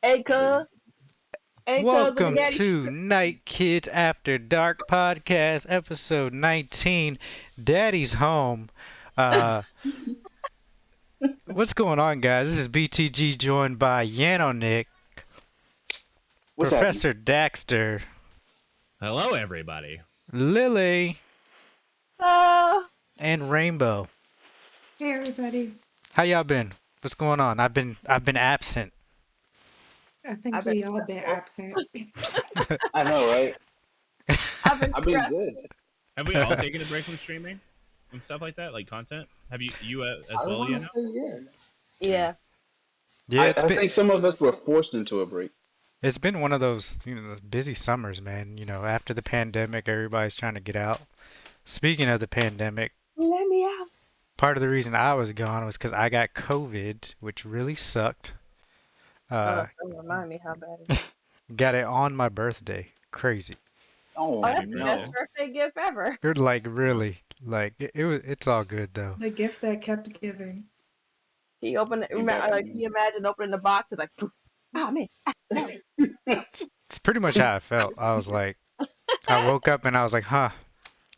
Hey, cuz. Hey, cuz with the Welcome daddy. to Night Kids After Dark Podcast, episode 19. Daddy's home. Uh, what's going on, guys? This is BTG joined by Yanonick, What's happening? Professor Daxter, Hello, everybody. Lily, Uh, and Rainbow. Hey everybody. How y'all been? What's going on? I've been absent. I think I've been we all been stressful. absent. I know, right? I've been I've been stressed. good. Have we all taken a break from streaming and stuff like that, like content? Have you as I well, want you to know? say yeah. Yeah. Yeah, I think some of us were forced into a break. it's been one of those those busy summers, man. After the pandemic, everybody's trying to get out. Speaking of the pandemic. Let me out. Part of the reason I was gone was because I got COVID, which really sucked. Uh, Don't remind me how bad it is. got it on my birthday. Crazy. Oh Oh, Happy that's the birthday. best birthday gift ever. Good, like really, like it's all good though. The gift that kept giving. He opened it. You got Like, it. can you imagine opening the box and like, oh man. It's pretty much how I felt. I was like, I woke up and I was like, huh,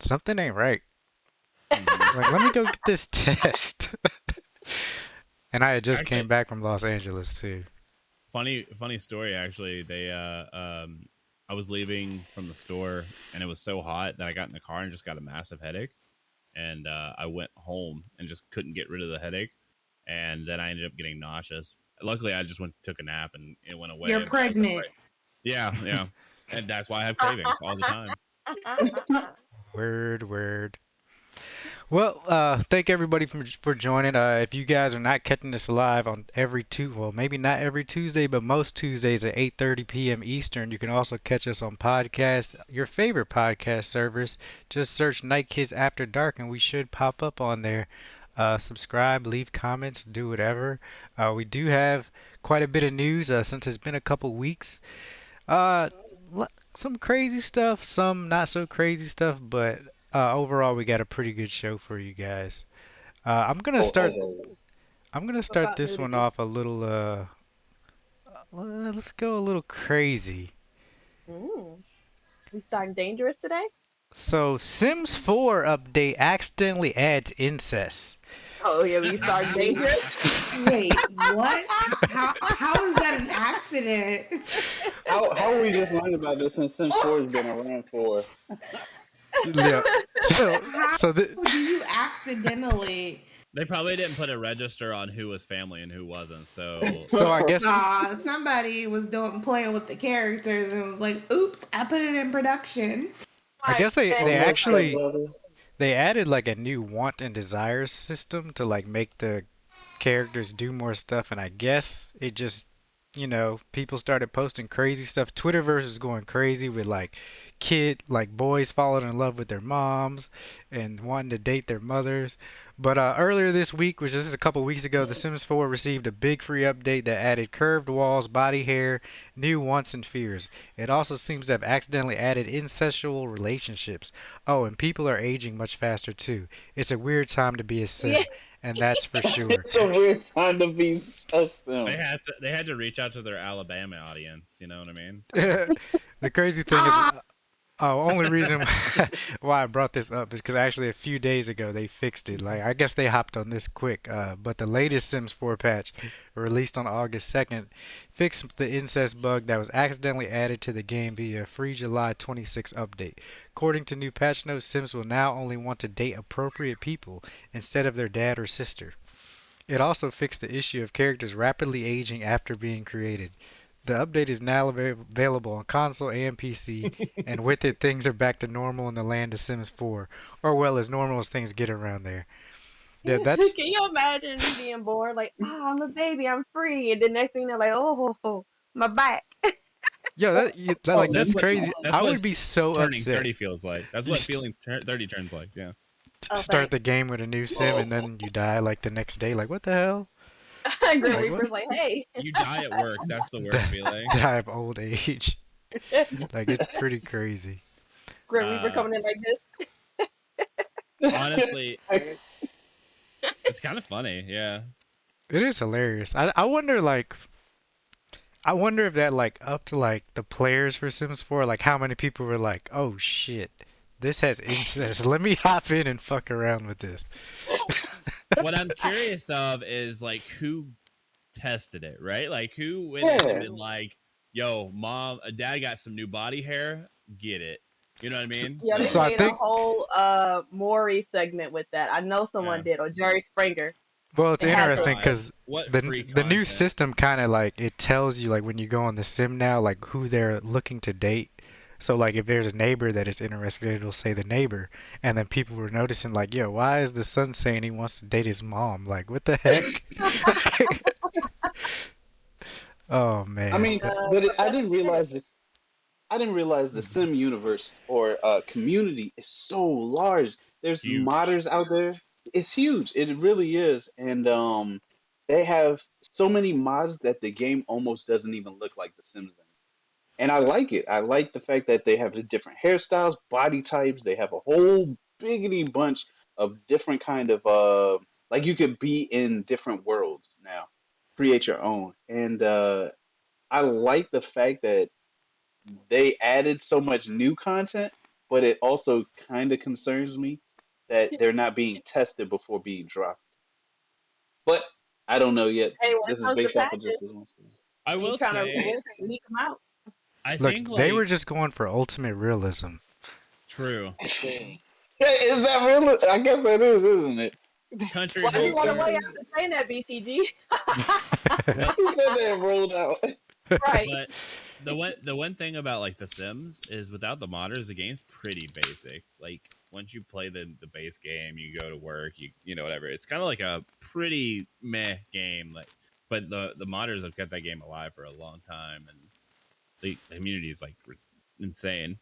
something ain't right. Like, let me go get this test. And I had just Actually, came back from Los Angeles too. funny story. Actually, I was leaving from the store and it was so hot that I got in the car and just got a massive headache. And I went home and just couldn't get rid of the headache. And then I ended up getting nauseous. Luckily, I just took a nap and it went away. You're but I was like, pregnant. "Right." Yeah. And that's why I have cravings all the time. Word. Well, thank everybody for joining. If you guys are not catching this live on maybe not every Tuesday, but most Tuesdays at 8:30 p.m. Eastern, you can also catch us on podcast, your favorite podcast service. Just search Night Kids After Dark, and we should pop up on there. Subscribe, leave comments, do whatever. We do have quite a bit of news since it's been a couple weeks. Uh, some crazy stuff, some not so crazy stuff, but overall we got a pretty good show for you guys. I'm gonna Oh, start. as always. I'm gonna What start about this one nudity? off a little. Let's go a little crazy. We starting dangerous today? So Sims 4 update accidentally adds incest. Oh yeah, we starting dangerous. Wait, what? How is that an accident? How are we just learning about this since Sims 4 has been around for? Yeah. So How so do you accidentally? They probably didn't put a register on who was family and who wasn't. So I guess Somebody was playing with the characters and was like, "Oops, I put it in production." they Oh, no, actually brother. they added like a new want and desire system to like make the characters do more stuff, and I guess it just people started posting crazy stuff. Twitterverse was going crazy with like boys falling in love with their moms and wanting to date their mothers. But earlier this week, which is a couple weeks ago, The Sims 4 received a big free update that added curved walls, body hair, new wants and fears. It also seems to have accidentally added incestual relationships. Oh, and people are aging much faster too. It's a weird time to be a Sim, Yeah. and that's for sure. It's a weird time to be a Sim. they had to reach out to their Alabama audience. You know what I mean? The crazy thing is, only reason why I brought this up is because actually a few days ago they fixed it. Like, I guess they hopped on this quick. But the latest Sims 4 patch, released on August 2nd, fixed the incest bug that was accidentally added to the game via a free July 26 update. According to new patch notes, Sims will now only want to date appropriate people instead of their dad or sister. It also fixed the issue of characters rapidly aging after being created. The update is now available on console and PC, and with it, things are back to normal in the land of Sims 4, or well, as normal as things get around there. Yeah, that's Can you imagine me being born like, I'm a baby, I'm free, and the next thing they're like, oh, my back. like That's that's what crazy. that's I what would be so turning upset 30 feels like. That's what feeling 30 turns like. Yeah. Oh, start the game with a new Sim and then you die like the next day. Like, what the hell? Grim Like, Reaper's like, hey. You die at work. That's the worst feeling. Die of old age. Like, it's pretty crazy. Grim Reaper coming in like this. Honestly, it's kind of funny. Yeah. It is hilarious. I wonder, like, I wonder if that like up to like the players for Sims 4, like how many people were like, oh shit, this has incest. Let me hop in and fuck around with this. What I'm curious of is like who tested it, right? Like who went in and Yeah. been like, "Yo, mom, dad got some new body hair. Get it." You know what I So, mean? Yeah, they so I made a think, whole Maury segment with that. I know Yeah. someone did, or Jerry Springer. well, it's They had interesting to. God, because what the free the new content? system kind of like it tells you like when you go on the sim now like who they're looking to date. So like if there's a neighbor that is interested, it'll say the neighbor, and then people were noticing like, yo, why is the son saying he wants to date his mom? Like, what the heck? Oh I man, mean, but but I Professor didn't Bennett. realize this. I didn't realize the sim universe or community is so large. There's Huge. modders out there. It's huge. It really is, and they have so many mods that the game almost doesn't even look like The Sims. And I like it. I like the fact that they have the different hairstyles, body types. They have a whole biggity bunch of different kind of like you could be in different worlds now, create your own. And I like the fact that they added so much new content, but it also kind of concerns me that they're not being tested before being dropped. But I don't know yet. Hey, when it This is comes to based off of just patches, this one. I they will trying to say, leak them out. I look, think they were like just going for ultimate realism. true Yeah, is that real? I guess that is, isn't it? country Why do you want to wholesome. lay out to say that, BCG? What He said they rolled out. Right. But the one thing about like The Sims is without the modders, the game's pretty basic. Like once you play the base game, you go to work, you know whatever. It's kind of like a pretty meh game. Like, but the modders have kept that game alive for a long time, and the community is like insane.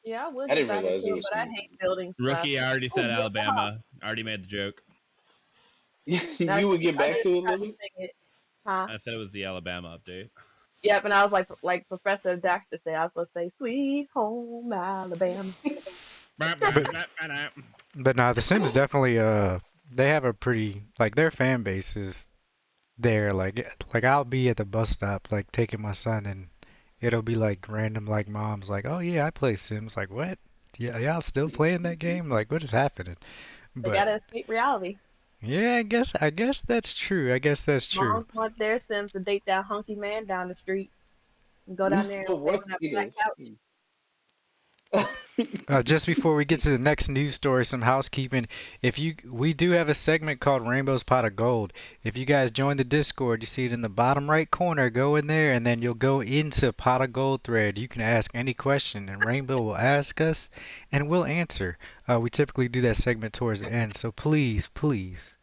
Yeah, I would I get didn't back into realize it it, was but so I much. hate building stuff. Rookie, I already Oh, said yeah. Alabama. I already made the joke. And I You would did, get back to it, I Lily? did think it. Huh? I said it was the Alabama update. Yep, and I was like Professor Daxter said, I was supposed to say, Sweet Home Alabama. but but nah, The Sims definitely they have a pretty like their fan base is there. Like I'll be at the bus stop like taking my son and it'll be like random like moms like, oh yeah, I play Sims. Like what? Yeah, y'all still playing that game? Like what is happening? They But gotta escape reality. yeah, I guess that's true. I guess that's true. Moms want their Sims to date that hunky man down the street and go down there and But stay what on that it black is? couch. Just before we get to the next news story, some housekeeping. We do have a segment called Rainbow's Pot of Gold. If you guys join the Discord, you see it in the bottom right corner. Go in there, and then you'll go into Pot of Gold thread. You can ask any question, and Rainbow will ask us, and we'll answer. We typically do that segment towards the end, so please, please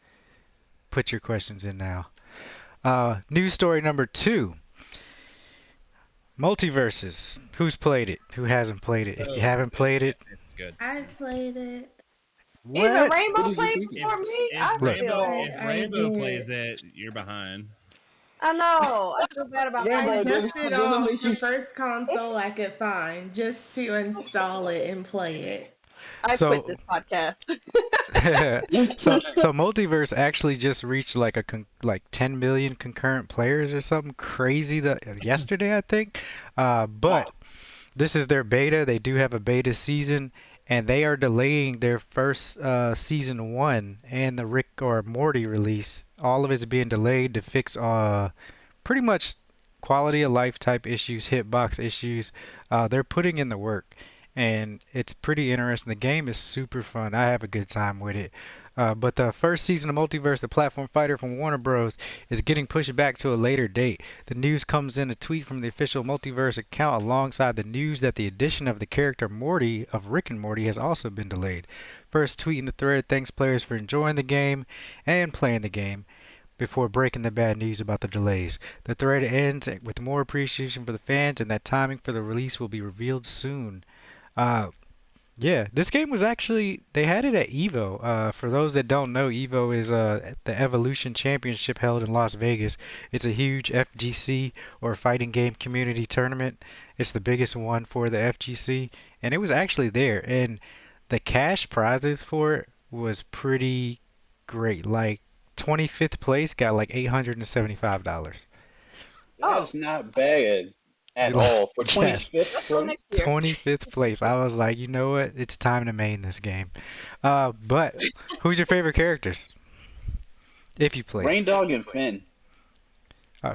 put your questions in now. News story number 2. Multiverses. Who's played it? Who hasn't played it? If you So haven't played it, it's good. I've played it. Even what? What Rainbow did you played think? If before me. if I Look, Rainbow feel. if I Rainbow did. plays it, you're behind. I know. I feel bad about I Rainbow playing. dusted doesn't off make the you. first console I could find just to install it and play it. I quit So this podcast. so Multiverse actually just reached like like 10 million concurrent players or something crazy that yesterday I think. But Wow. this is their beta. They do have a beta season, and they are delaying their first season 1 and the Rick or Morty release. All of it's being delayed to fix pretty much quality of life type issues, hitbox issues. They're putting in the work, and it's pretty interesting. The game is super fun. I have a good time with it. But the first season of Multiverse, the platform fighter from Warner Bros., is getting pushed back to a later date. The news comes in a tweet from the official Multiverse account alongside the news that the addition of the character Morty of Rick and Morty has also been delayed. First tweet in the thread thanks players for enjoying the game and playing the game before breaking the bad news about the delays. The thread ends with more appreciation for the fans and that timing for the release will be revealed soon. Uh, yeah, this game was actually they had it at Evo. For those that don't know, Evo is the Evolution Championship held in Las Vegas. It's a huge FGC or fighting game community tournament. It's the biggest one for the FGC, and it was actually there. And the cash prizes for it was pretty great. Like 25th place got like $875. Oh, That's not bad at You like all for yes, 25th let's go place. next year. 25th place. I was like, you know what? It's time to main this game. But who's your favorite characters if you played? Rain Dog and Finn.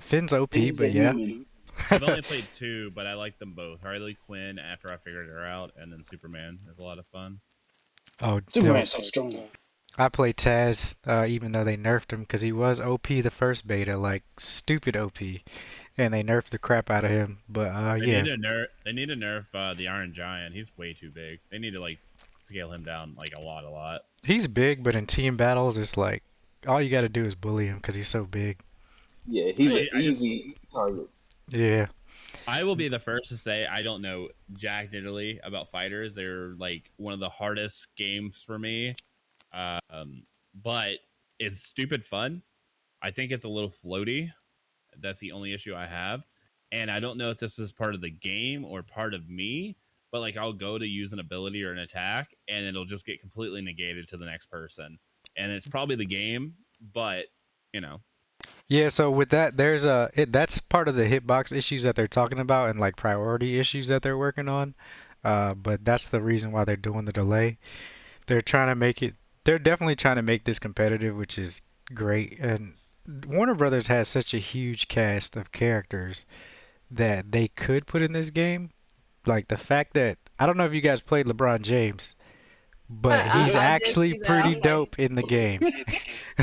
Finn's OP, Finn's but a yeah. human. I've only played two, but I like them both. Harley Quinn after I figured her out, and then Superman is a lot of fun. Oh, Superman's so strong. I played Taz, even though they nerfed him because he was OP the first beta, like stupid OP, and they nerfed the crap out of him. But They yeah, need to nerf. They need to nerf the Iron Giant. He's way too big. They need to like scale him down like a lot, a lot. he's big, but in team battles, it's like all you got to do is bully him because he's so big. Yeah, he's an I just easy target. Yeah. I will be the first to say I don't know jack diddly about fighters. They're like one of the hardest games for me. But it's stupid fun. I think it's a little floaty. That's the only issue I have. And I don't know if this is part of the game or part of me, but like I'll go to use an ability or an attack and it'll just get completely negated to the next person. And it's probably the game, but you know. Yeah, so with that, there's that's part of the hitbox issues that they're talking about and like priority issues that they're working on. But that's the reason why they're doing the delay. They're trying to make it, they're definitely trying to make this competitive, which is great. And Warner Brothers has such a huge cast of characters that they could put in this game. Like the fact that, I don't know if you guys played LeBron James, but he's I did actually see that. I pretty was like, dope in the game.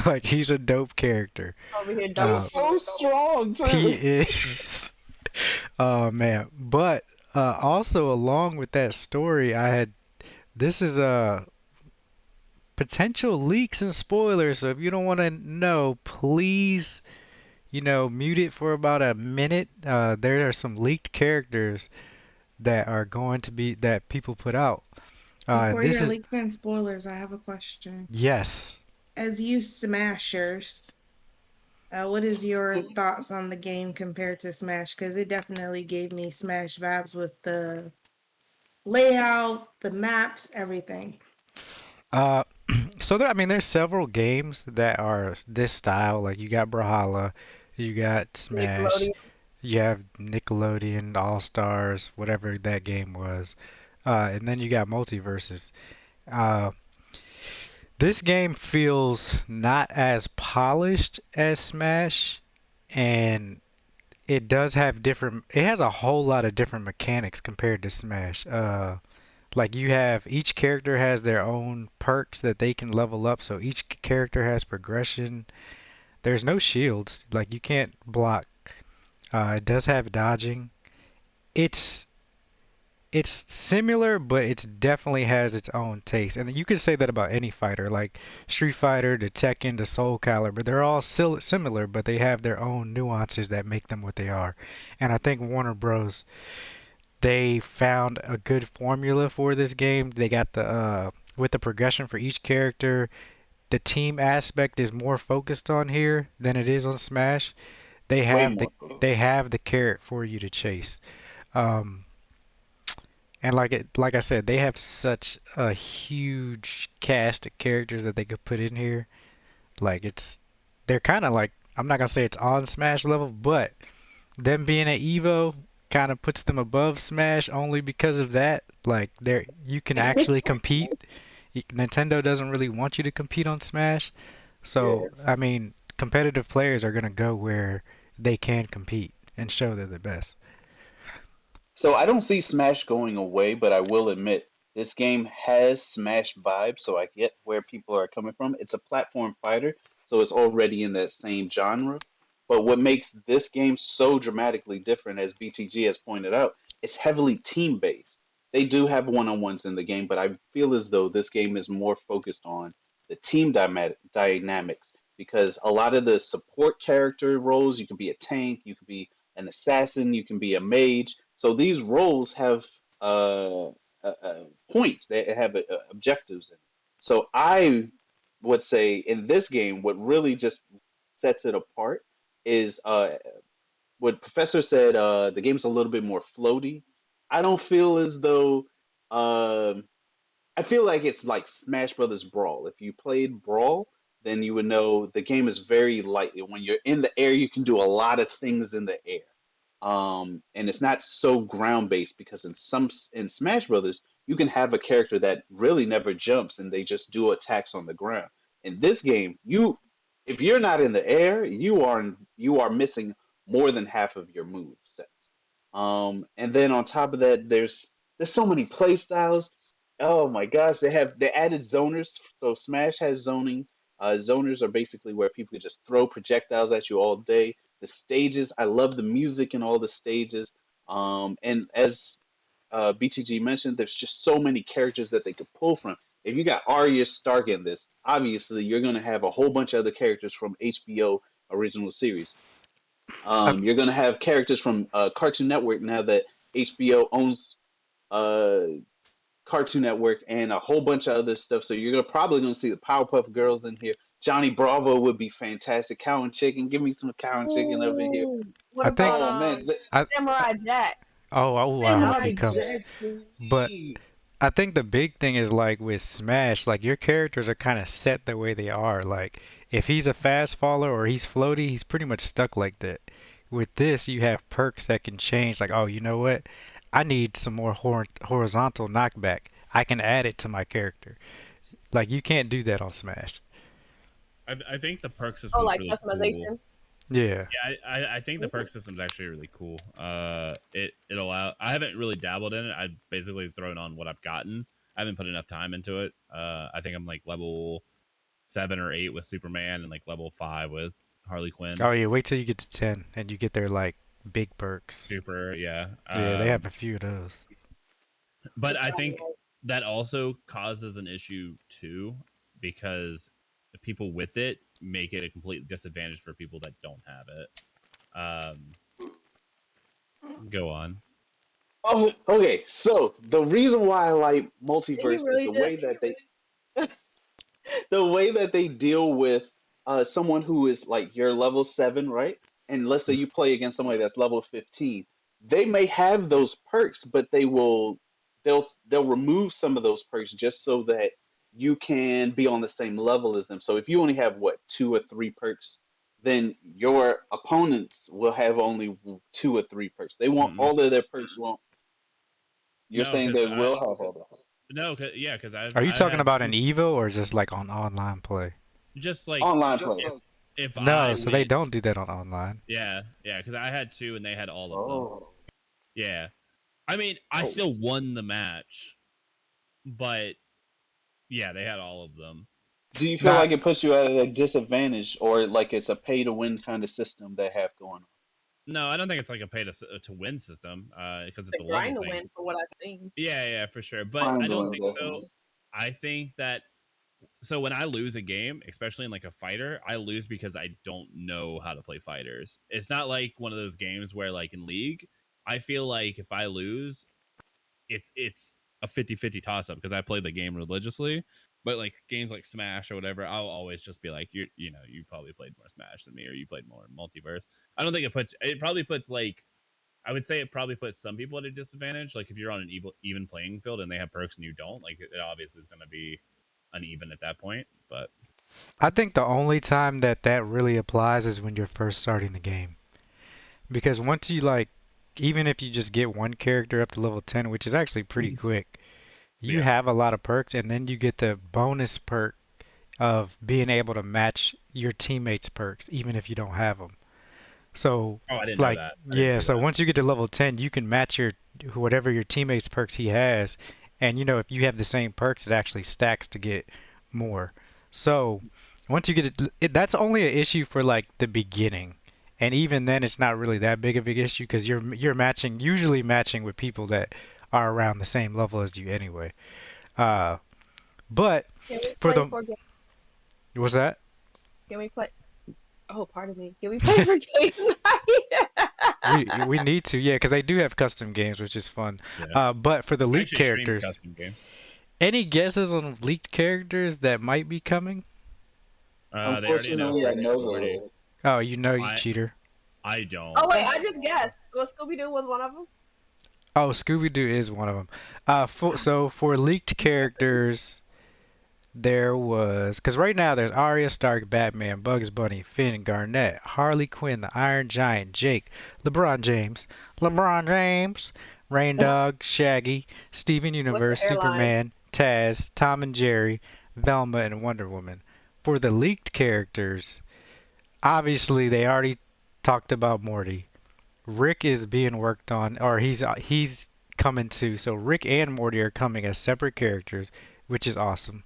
Like he's a dope character. over here, He's don't. so strong He too. is. Oh man. But also along with that story, this is a potential leaks and spoilers. So if you don't want to know, please, mute it for about a minute. There are some leaked characters that are going to be that people put out. Before This your is leaks and spoilers, I have a question. yes. As you smashers, what is your thoughts on the game compared to Smash? Because it definitely gave me Smash vibes with the layout, the maps, everything. Uh, so there, I mean, there's several games that are this style. Like you got Brawlhalla, you got Smash, Nickelodeon. you have Nickelodeon All Stars, whatever that game was, and then you got Multiverses. Uh, this game feels not as polished as Smash, and it does have different. It has a whole lot of different mechanics compared to Smash. Like you have each character has their own perks that they can level up, so each character has progression. There's no shields, like you can't block. It does have dodging. It's it's similar, but it definitely has its own taste. And you could say that about any fighter, like Street Fighter, to Tekken, to Soul Calibur. They're all still similar, but they have their own nuances that make them what they are. And I think Warner Bros. They found a good formula for this game. They got the with the progression for each character. The team aspect is more focused on here than it is on Smash. They Way have the more. they have the carrot for you to chase. Um, and like I said, they have such a huge cast of characters that they could put in here. Like they're kind of like, I'm not gonna say it's on Smash level, but them being at Evo kind of puts them above Smash only because of that. Like you can actually compete. Nintendo doesn't really want you to compete on Smash. Yeah. So, I mean, competitive players are going to go where they can compete and show they're the best. So I don't see Smash going away, but I will admit this game has Smash vibes, so I get where people are coming from. It's a platform fighter, so it's already in that same genre. But what makes this game so dramatically different, as BTG has pointed out, it's heavily team based. They do have one-on-ones in the game, but I feel as though this game is more focused on the team dynamics because a lot of the support character roles, you can be a tank, you can be an assassin, you can be a mage, so these roles have points. They have objectives. So I would say in this game, what really just sets it apart is what Professor said. The game's a little bit more floaty. I don't feel as though. I feel like it's like Smash Brothers Brawl. If you played Brawl, then you would know the game is very light. When you're in the air, you can do a lot of things in the air. And it's not so ground based because in Smash Brothers, you can have a character that really never jumps and they just do attacks on the ground. In this game, if you're not in the air, you are missing more than half of your move sets. And then on top of that, there's so many play styles. Oh my gosh, they added zoners. So Smash has zoning. Zoners are basically where people can just throw projectiles at you all day. The stages, I love the music in all the stages. And as BTG mentioned, there's just so many characters that they could pull from. If you got Arya Stark in this, obviously you're going to have a whole bunch of other characters from HBO original series. I, You're going to have characters from Cartoon Network now that HBO owns uh, Cartoon Network and a whole bunch of other stuff. So you're probably going to see the Powerpuff Girls in here. Johnny Bravo would be fantastic. Cow and chicken, give me some cow and chicken over here. Ooh, what I think about Oh man, I Samurai Jack? I hope Samurai he Samurai comes. Jack, But baby. I think the big thing is like with Smash, like your characters are kind of set the way they are. Like if he's a fast faller or he's floaty, he's pretty much stuck like that. With this, you have perks that can change. Like, oh, you know what? I need some more horizontal knockback. I can add it to my character. Like you can't do that on Smash. I think the perk Oh, system's like really cool. customization. Yeah. Yeah, I think the perk system's actually really cool. It allow I haven't really dabbled in it. I've basically thrown on what I've gotten. I haven't put enough time into it. I think I'm like level 7 or 8 with Superman and like level 5 with Harley Quinn. Oh yeah. Wait till you get to 10 and you get their like big perks. Super, yeah. Yeah, they have a few of those. But I think that also causes an issue too, because the people with it make it a complete disadvantage for people that don't have it. Go on. Oh, okay. So the reason why I like Did he multiverse is really the just? way that they the way that they deal with someone who is like you're level 7, right? And let's say you play against somebody that's level 15. They may have those perks, but they'll remove some of those perks just so that you can be on the same level as them. So if you only have what 2 or 3 perks, then your opponents will have only 2 or 3 perks. They want Mm-mm. all of their perks. Won't You're No, saying because they will have all that? no, yeah, because Are you I've talking had about an Evo or just like on online play? just like Online play. if I No, so they win, don't do that on online. yeah, because I had 2 and they had all of them. Oh. Yeah, I mean, I Oh. still won the match, but yeah, they had all of them. Do you feel Not like it puts you at a disadvantage, or like it's a pay to win kind of system they have going on? No, I don't think it's like a pay to win system, because it's The a grind level to thing. win for what I've seen. Yeah, for sure. But Fine, I don't Glenn, think so. definitely. I think that so when I lose a game, especially in like a fighter, I lose because I don't know how to play fighters. It's not like one of those games where like in League, I feel like if I lose, it's a 50-50 toss up because I play the game religiously. But like games like Smash or whatever, I'll always just be like, you probably played more Smash than me, or you played more Multiverse. I don't think it probably puts like, I would say it probably puts some people at a disadvantage. Like if you're on an even playing field and they have perks and you don't, like it obviously is going to be uneven at that point. But I think the only time that that really applies is when you're first starting the game. Because once you like, even if you just get one character up to level 10, which is actually pretty quick, you yeah, have a lot of perks, and then you get the bonus perk of being able to match your teammates' perks, even if you don't have them. So, oh, I didn't know like, that. I didn't yeah, see so that. once you get to level 10, you can match your whatever your teammate's perks he has, and if you have the same perks, it actually stacks to get more. So, once you get that's only an issue for like the beginning. And even then, it's not really that big of an issue because you're usually matching with people that are around the same level as you anyway. Uh, but Can we for play the for game? what's that? Can we play? Oh, pardon me. Can we play for game night? We need to, yeah, because they do have custom games, which is fun. Yeah. But for the I leaked actually stream characters, custom games. any guesses on leaked characters that might be coming? They already Unfortunately, I announced know already. Oh, you I- cheater. I don't. Oh wait, I just guessed. Well, Scooby Doo was one of them. Oh, Scooby Doo is one of them. So for leaked characters, there was, because right now there's Arya Stark, Batman, Bugs Bunny, Finn, Garnet, Harley Quinn, the Iron Giant, Jake, LeBron James, Rain Dog, Shaggy, Steven What's the Universe, airline? Superman, Taz, Tom and Jerry, Velma, and Wonder Woman. For the leaked characters, obviously they already talked about Morty. Rick is being worked on, or he's coming too. So Rick and Morty are coming as separate characters, which is awesome.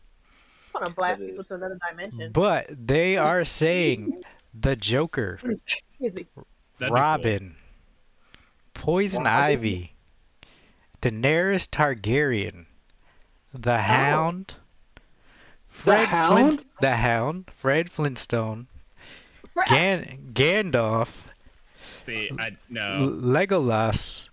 I'm gonna That blast people is. to another dimension. But they are saying the Joker, Excuse me. That'd be cool. Robin, Poison Robin? Ivy, Daenerys Targaryen, the Oh. Hound, the Hound, Fred Flintstone, Gandalf, See, no. Legolas,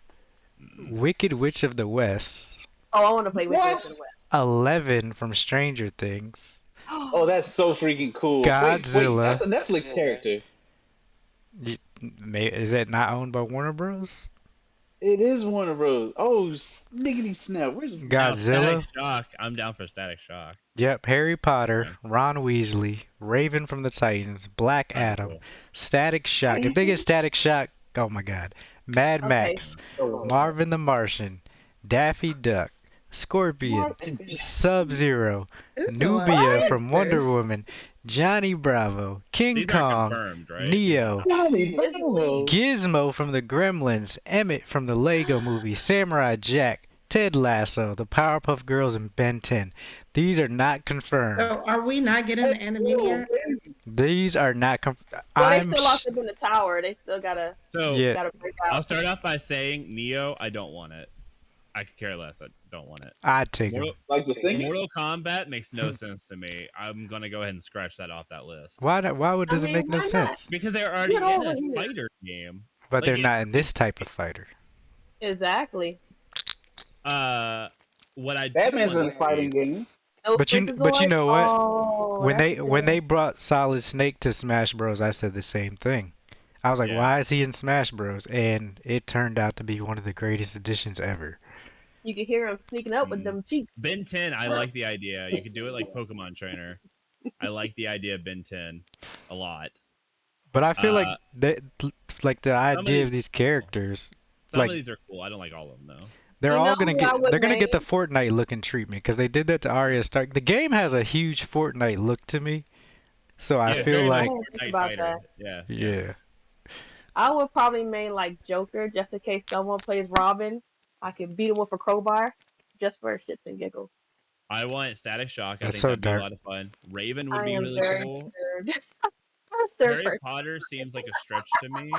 Wicked Witch of the West, Oh, I want to play with What? this. 11 from Stranger Things, Oh, that's so freaking cool. Godzilla. Wait, that's a Netflix character. Is that not owned by Warner Bros? It is Warner Bros. Oh, sniggity snap. Where's Now, Godzilla. Static Shock. I'm down for Static Shock. Yep, Harry Potter, Okay. Ron Weasley, Raven from the Titans, Black That'd be Adam, cool. Static Shock. If they get Static Shock, oh my god. Mad Okay. Max, Marvin the Martian, Daffy Duck, Scorpion, Sub-Zero, It's a lot of Nubia from Wonder characters. Woman, Johnny Bravo, King These aren't Kong, confirmed, right? Neo, Johnny Bravo? Gizmo from the Gremlins, Emmett from the Lego Movie, Samurai Jack, Ted Lasso, the Powerpuff Girls, and Ben 10. These are not confirmed. So are we not getting the Animaniac? These are not confirmed. Well, they still locked up in the tower. They still gotta So Yeah. break I'll out. start off by saying Neo. I don't want it. I could care less. I don't want it. I'd take them. Mortal, Like the singer? Mortal Kombat makes no sense to me. I'm gonna go ahead and scratch that off that list Why does it make no why not? sense? because they're already Get in over a here. fighter game. But Like, they're it's- not in this type of fighter. Exactly. What I do Batman's in wanna a fighting see- game. Those But you Freakazoids? know what? Oh, When that's they good. brought Solid Snake to Smash Bros, I said the same thing. I was like, Yeah. why is he in Smash Bros? And it turned out to be one of the greatest additions ever. You can hear him sneaking up with them cheeks. Ben 10, I like the idea. You could do it like Pokemon Trainer. I like the idea of Ben 10 a lot. But I feel Uh, the some of idea of these- these characters, Some Like- of these are cool. I don't like all of them though. they're You all know gonna who I get would they're gonna get the name? Fortnite looking treatment because they did that to Arya Stark. The game has a huge Fortnite look to me, so I Yeah, feel very much like I didn't think Fortnite about fighter. that. Yeah. I would probably name like Joker just in case someone plays Robin. I could beat him with a crowbar just for shits and giggles. I want Static Shock. I That's think so that'd be dark. a lot of fun. Raven would I be am really very cool. scared. That's their Harry first. Potter seems like a stretch to me.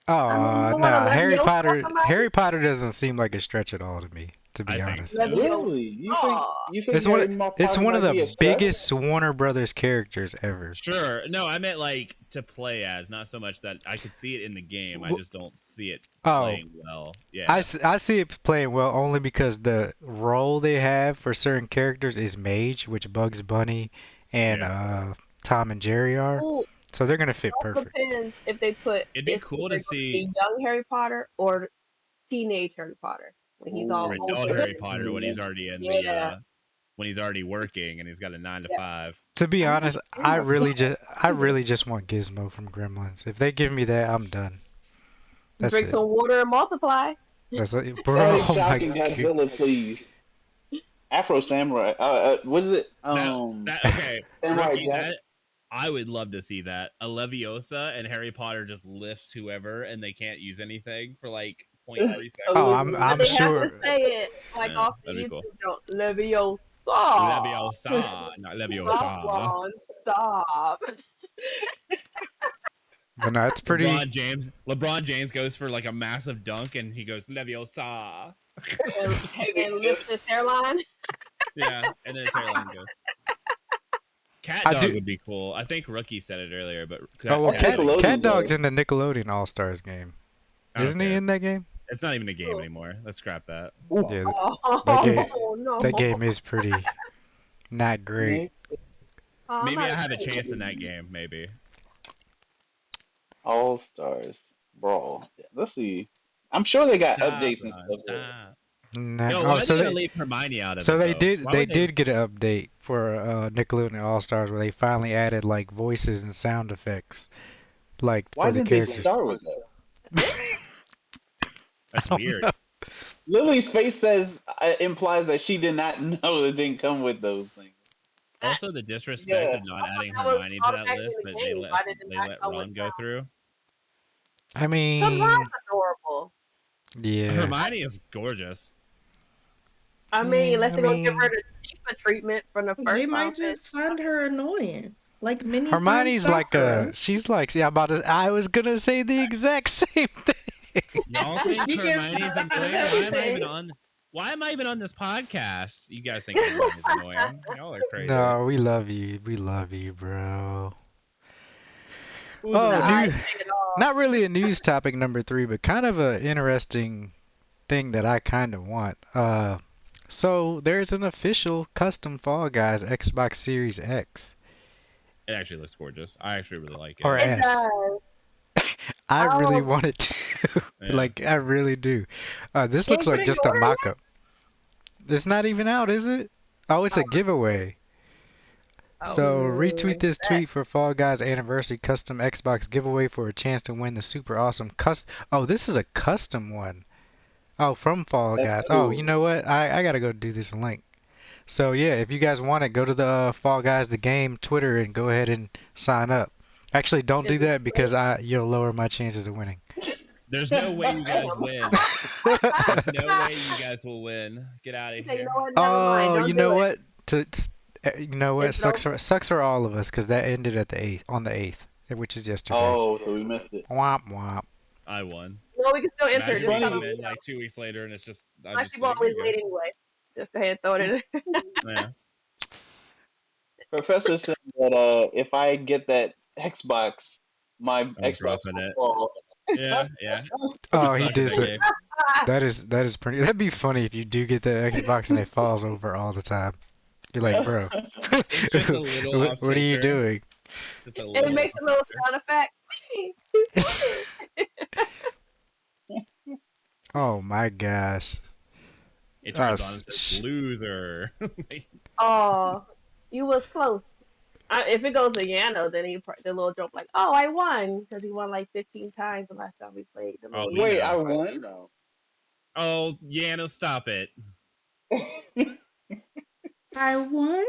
oh you wanna nah, let Harry me know Potter somebody? Harry Potter doesn't seem like a stretch at all to me, to be I think honest. so. Really? You think Aw. you think It's one Harry of, it's Potter one of might be the a stretch? biggest Warner Brothers characters ever. Sure. No, I meant like to play as, not so much that I could see it in the game. I just don't see it Oh, playing well. Yeah. I see it playing well only because the role they have for certain characters is mage, which Bugs Bunny and Tom and Jerry are. Ooh, So they're gonna fit also perfect. depends if they put. It'd be if cool they're to gonna see- do young Harry Potter or teenage Harry Potter when he's all Or adult older. Harry Potter when he's already in the Yeah. when he's already working and he's got a 9 to 5. To be honest, I Yeah. really just want Gizmo from Gremlins. If they give me that, I'm done. That's Drink it. some water and multiply. That's it. Bro, Static oh my Shock and god. Godzilla, please. Afro Samurai. What is it? That okay. Samurai Rookie, Jack. that I would love to see that. A Leviosa and Harry Potter just lifts whoever and they can't use anything for like 0.3 seconds. Oh, I'm But they sure. have to say it like Yeah, off the that'd be cool. YouTube. Don't Leviosa. Leviosa, not Leviosa. Stop, Ron, stop. But no, it's pretty. LeBron James goes for like a massive dunk and he goes Leviosa. and lift his hairline. Yeah, and then his hairline goes. Cat I Dog do- would be cool. I think Rookie said it earlier, but Oh well, Cat- Nickelodeon Cat Dog's though. in the Nickelodeon All Stars game, I don't isn't he care. in that game? It's not even a game anymore. Let's scrap that. Yeah, Oh, That game- no. that game is pretty not great. Oh, Maybe I'm I not have a saying- chance in that game. Maybe. All Stars Brawl. Let's see. I'm sure they got updates and Stop, stuff. stop. Nah. Yo, Oh, why are so they gonna they leave Hermione out of so it they though? did Why they would they? did get an update for Nickelodeon All Stars where they finally added like voices and sound effects like Why for the did they characters. start with that? That's it? I That's don't weird. know. Lily's face says implies that she did not know it didn't come with those things. Also, the disrespect Yeah. of not I thought adding that was Hermione to that automatically list, in but the game. Why did it they not let come with Ron go sound? through. I Cause Ron's mean, adorable. yeah. Hermione is gorgeous. I mean, Yeah, unless I they're gonna give her mean, the Tifa treatment from the They first might outfit. just find her annoying, like many find Hermione's like Sakura. she's like, yeah, I was gonna say the exact same thing. Y'all think She gets Hermione's out of annoying? everything. Why am I even on this podcast? You guys think Hermione's annoying? Y'all are crazy. No, we love you. We love you, bro. Who's Oh, Nah, I annoying? new, didn't say it all. not really a news topic number 3, but kind of a interesting thing that I kind of want. So there's an official custom Fall Guys Xbox Series X It actually looks gorgeous. I actually really like or it. It S. does. I really Oh, want it to. Yeah. Like, I really do. This can looks you put like it in just a order yet? mock-up. It's not even out, is it? Oh, it's a Oh, giveaway. oh, So retweet this that. tweet for Fall Guys Anniversary Custom Xbox giveaway for a chance to win the super awesome Oh, this is a custom one. Oh, from Fall That's Guys. Oh, you cool. know what? I gotta go do this link. So yeah, if you guys want it, go to the Fall Guys the game Twitter and go ahead and sign up. Actually, don't Is do it that because you'll lower my chances of winning. There's no way you guys damn? win. There's no way you guys will win. Get out of Okay, you know here. what? Never mind. Oh, you Don't do know it. what? You know Is what? it over? Sucks for all of us because that ended at the 8th on the 8th, which is yesterday. Oh, so we missed it. Womp womp. I won. No, we can still enter. It's Imagine Just me tell funny. them, coming in like 2 weeks later and it's just I'm my just people sitting here, always guys. late anyway. Just go ahead and throw it in. Yeah. Professor said that if I get that Xbox, my I'm Xbox dropping will it. fall. Yeah, yeah. You Oh, he suck at did that say game. that is pretty. That'd be funny if you do get the Xbox and it falls over all the time. You're like, bro, It's just a little off what are you kilter. doing? Just a And it little makes off a little kilter. sound effect. Oh my gosh. It Uh, turns on and says loser. Oh, you was close. If it goes to Yano, then the little joke like, "Oh, I won," because he won like 15 times the last time we played. The Oh, little we joke. Wait, know. I won? Oh, yeah, no, stop it. I won.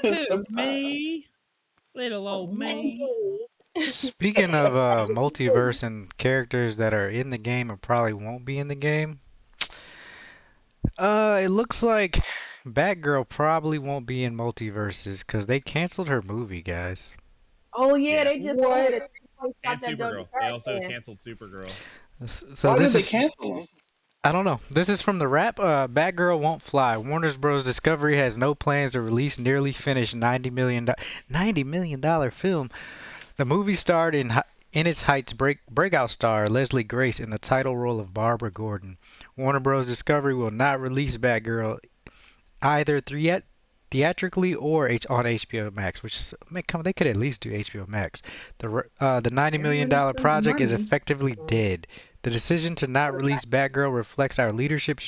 Who, Surprise. me? Little old me. Speaking of multiverse and characters that are in the game or probably won't be in the game, it looks like Batgirl probably won't be in multiverses because they canceled her movie, guys. Oh yeah, Yeah. they just What? said it. And That Doja Supergirl. They Cat also fan. canceled Supergirl. So Why this did they is cancel it? I don't know. This is from the Wrap. Batgirl won't fly. Warner Bros. Discovery has no plans to release nearly finished $90 million film. The movie starred in its heights breakout star Leslie Grace in the title role of Barbara Gordon. Warner Bros. Discovery will not release Batgirl either theatrically or on HBO Max, which they could at least do HBO Max. The $90 They're million gonna spend the project is money. effectively dead. The decision to not release Batgirl reflects our leadership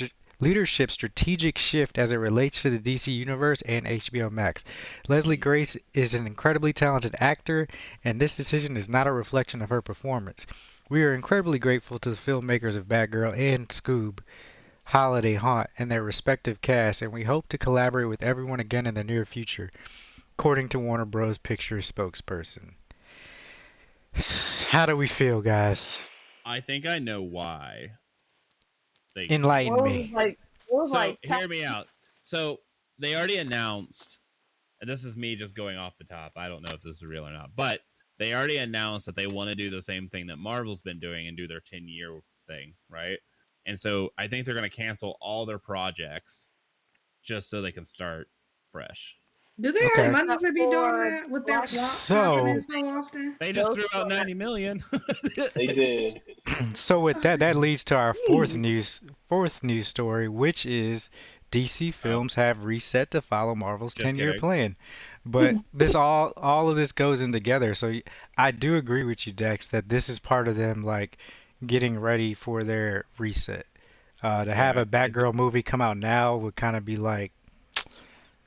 strategic shift as it relates to the DC Universe and HBO Max. Leslie Grace is an incredibly talented actor, and this decision is not a reflection of her performance. We are incredibly grateful to the filmmakers of Batgirl and Scoob, Holiday Haunt, and their respective casts, and we hope to collaborate with everyone again in the near future, according to Warner Bros. Pictures spokesperson. How do we feel, guys? I think I know why. They Enlighten What was me. like? What was So like? hear me out. So they already announced, and this is me just going off the top. I don't know if this is real or not, but they already announced that they want to do the same thing that Marvel's been doing and do their 10-year thing, right? And so I think they're going to cancel all their projects just so they can start fresh. Do they have Okay. money to be doing For that with their Black flops So- happening so often? They just Those threw out are- 90 million. They did. So with that leads to our fourth Jeez. news story, which is DC Films have reset to follow Marvel's Just 10-year kidding. plan. But this all of this goes in together. So I do agree with you, Dex, that this is part of them like getting ready for their reset. To have a Is it Batgirl movie come out now would kind of be like,